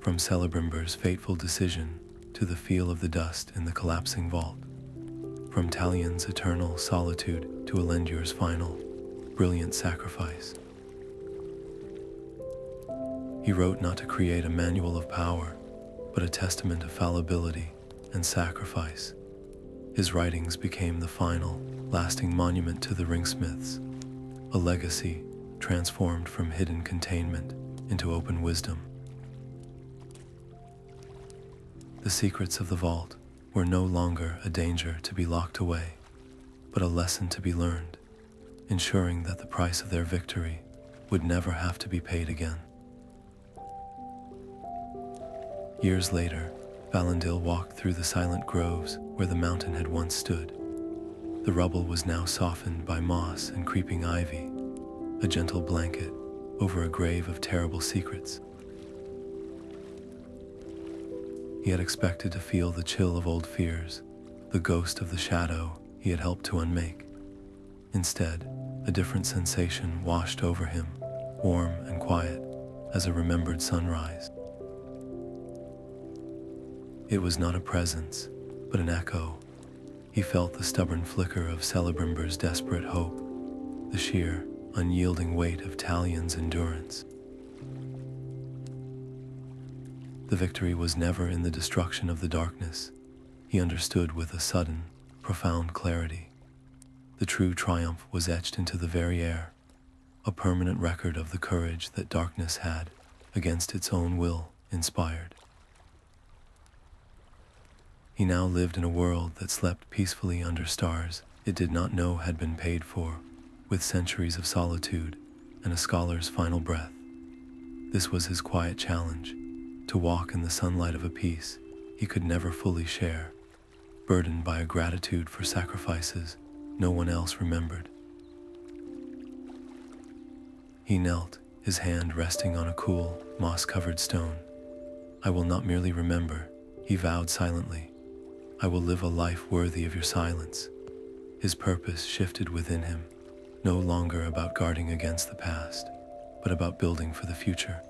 from Celebrimbor's fateful decision to the feel of the dust in the collapsing vault, from Talion's eternal solitude to Elendur's final, brilliant sacrifice. He wrote not to create a manual of power, but a testament of fallibility and sacrifice. His writings became the final, lasting monument to the Ringsmiths, a legacy transformed from hidden containment into open wisdom. The secrets of the vault were no longer a danger to be locked away, but a lesson to be learned, ensuring that the price of their victory would never have to be paid again. Years later, Valandil walked through the silent groves where the mountain had once stood. The rubble was now softened by moss and creeping ivy, a gentle blanket over a grave of terrible secrets. He had expected to feel the chill of old fears, the ghost of the shadow he had helped to unmake. Instead, a different sensation washed over him, warm and quiet as a remembered sunrise. It was not a presence, but an echo. He felt the stubborn flicker of Celebrimbor's desperate hope, the sheer, unyielding weight of Talion's endurance. The victory was never in the destruction of the darkness. He understood with a sudden, profound clarity. The true triumph was etched into the very air, a permanent record of the courage that darkness had, against its own will, inspired. He now lived in a world that slept peacefully under stars it did not know had been paid for, with centuries of solitude and a scholar's final breath. This was his quiet challenge, to walk in the sunlight of a peace he could never fully share, burdened by a gratitude for sacrifices no one else remembered. He knelt, his hand resting on a cool, moss-covered stone. "I will not merely remember," he vowed silently. "I will live a life worthy of your silence." His purpose shifted within him, no longer about guarding against the past, but about building for the future.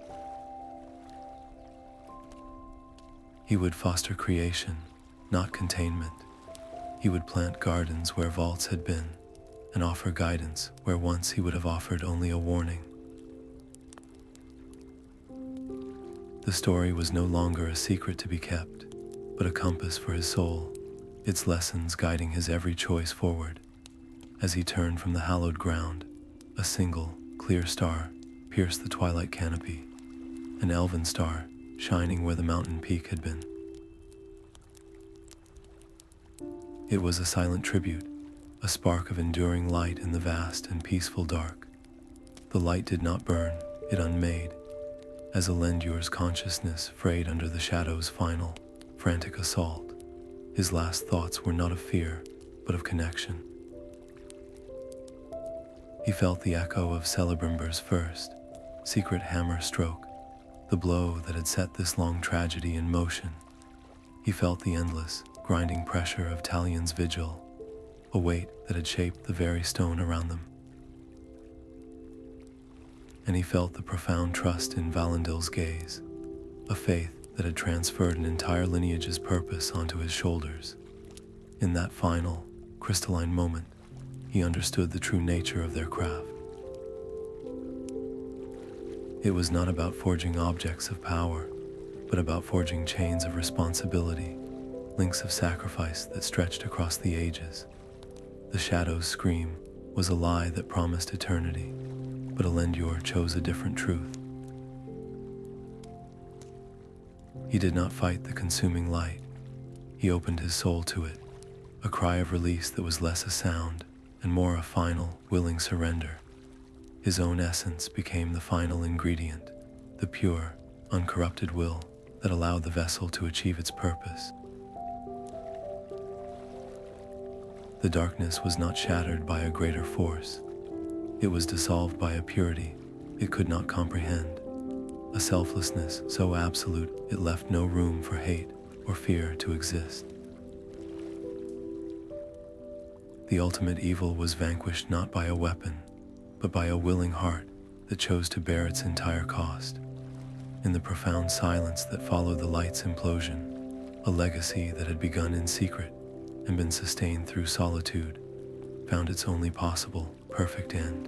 He would foster creation, not containment. He would plant gardens where vaults had been, and offer guidance where once he would have offered only a warning. The story was no longer a secret to be kept, but a compass for his soul, its lessons guiding his every choice forward. As he turned from the hallowed ground, a single, clear star pierced the twilight canopy, an elven star shining where the mountain peak had been. It was a silent tribute, a spark of enduring light in the vast and peaceful dark. The light did not burn, it unmade, as Elendur's consciousness frayed under the shadow's final, frantic assault. His last thoughts were not of fear, but of connection. He felt the echo of Celebrimbor's first, secret hammer stroke, the blow that had set this long tragedy in motion. He felt the endless, grinding pressure of Talion's Vigil, a weight that had shaped the very stone around them. And he felt the profound trust in Valandil's gaze, a faith that had transferred an entire lineage's purpose onto his shoulders. In that final, crystalline moment, he understood the true nature of their craft. It was not about forging objects of power, but about forging chains of responsibility, links of sacrifice that stretched across the ages. The Shadow's scream was a lie that promised eternity, but Elendor chose a different truth. He did not fight the consuming light. He opened his soul to it, a cry of release that was less a sound and more a final, willing surrender. His own essence became the final ingredient, the pure, uncorrupted will that allowed the vessel to achieve its purpose. The darkness was not shattered by a greater force. It was dissolved by a purity it could not comprehend, a selflessness so absolute it left no room for hate or fear to exist. The ultimate evil was vanquished not by a weapon, but by a willing heart that chose to bear its entire cost. In the profound silence that followed the light's implosion, a legacy that had begun in secret and been sustained through solitude found its only possible, perfect end.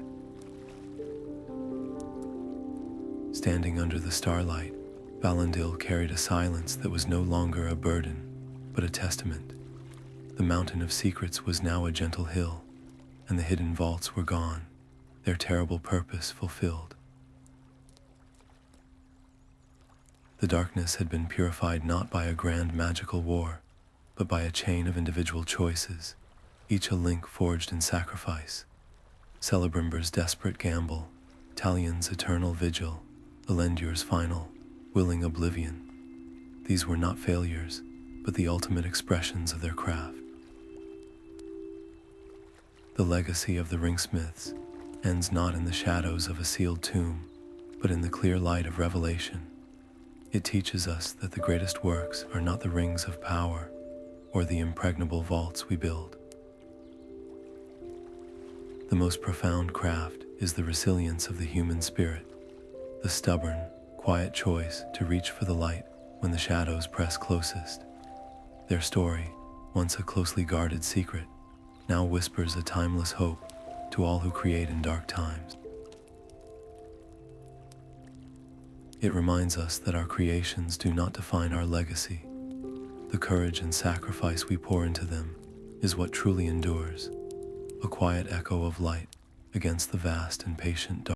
Standing under the starlight, Valandil carried a silence that was no longer a burden, but a testament. The mountain of secrets was now a gentle hill, and the hidden vaults were gone, their terrible purpose fulfilled. The darkness had been purified not by a grand magical war, but by a chain of individual choices, each a link forged in sacrifice. Celebrimbor's desperate gamble, Talion's eternal vigil, Elendor's final, willing oblivion. These were not failures, but the ultimate expressions of their craft. The legacy of the Ringsmiths ends not in the shadows of a sealed tomb, but in the clear light of revelation. It teaches us that the greatest works are not the rings of power or the impregnable vaults we build. The most profound craft is the resilience of the human spirit, the stubborn, quiet choice to reach for the light when the shadows press closest. Their story, once a closely guarded secret, now whispers a timeless hope to all who create in dark times. It reminds us that our creations do not define our legacy. The courage and sacrifice we pour into them is what truly endures, a quiet echo of light against the vast and patient dark.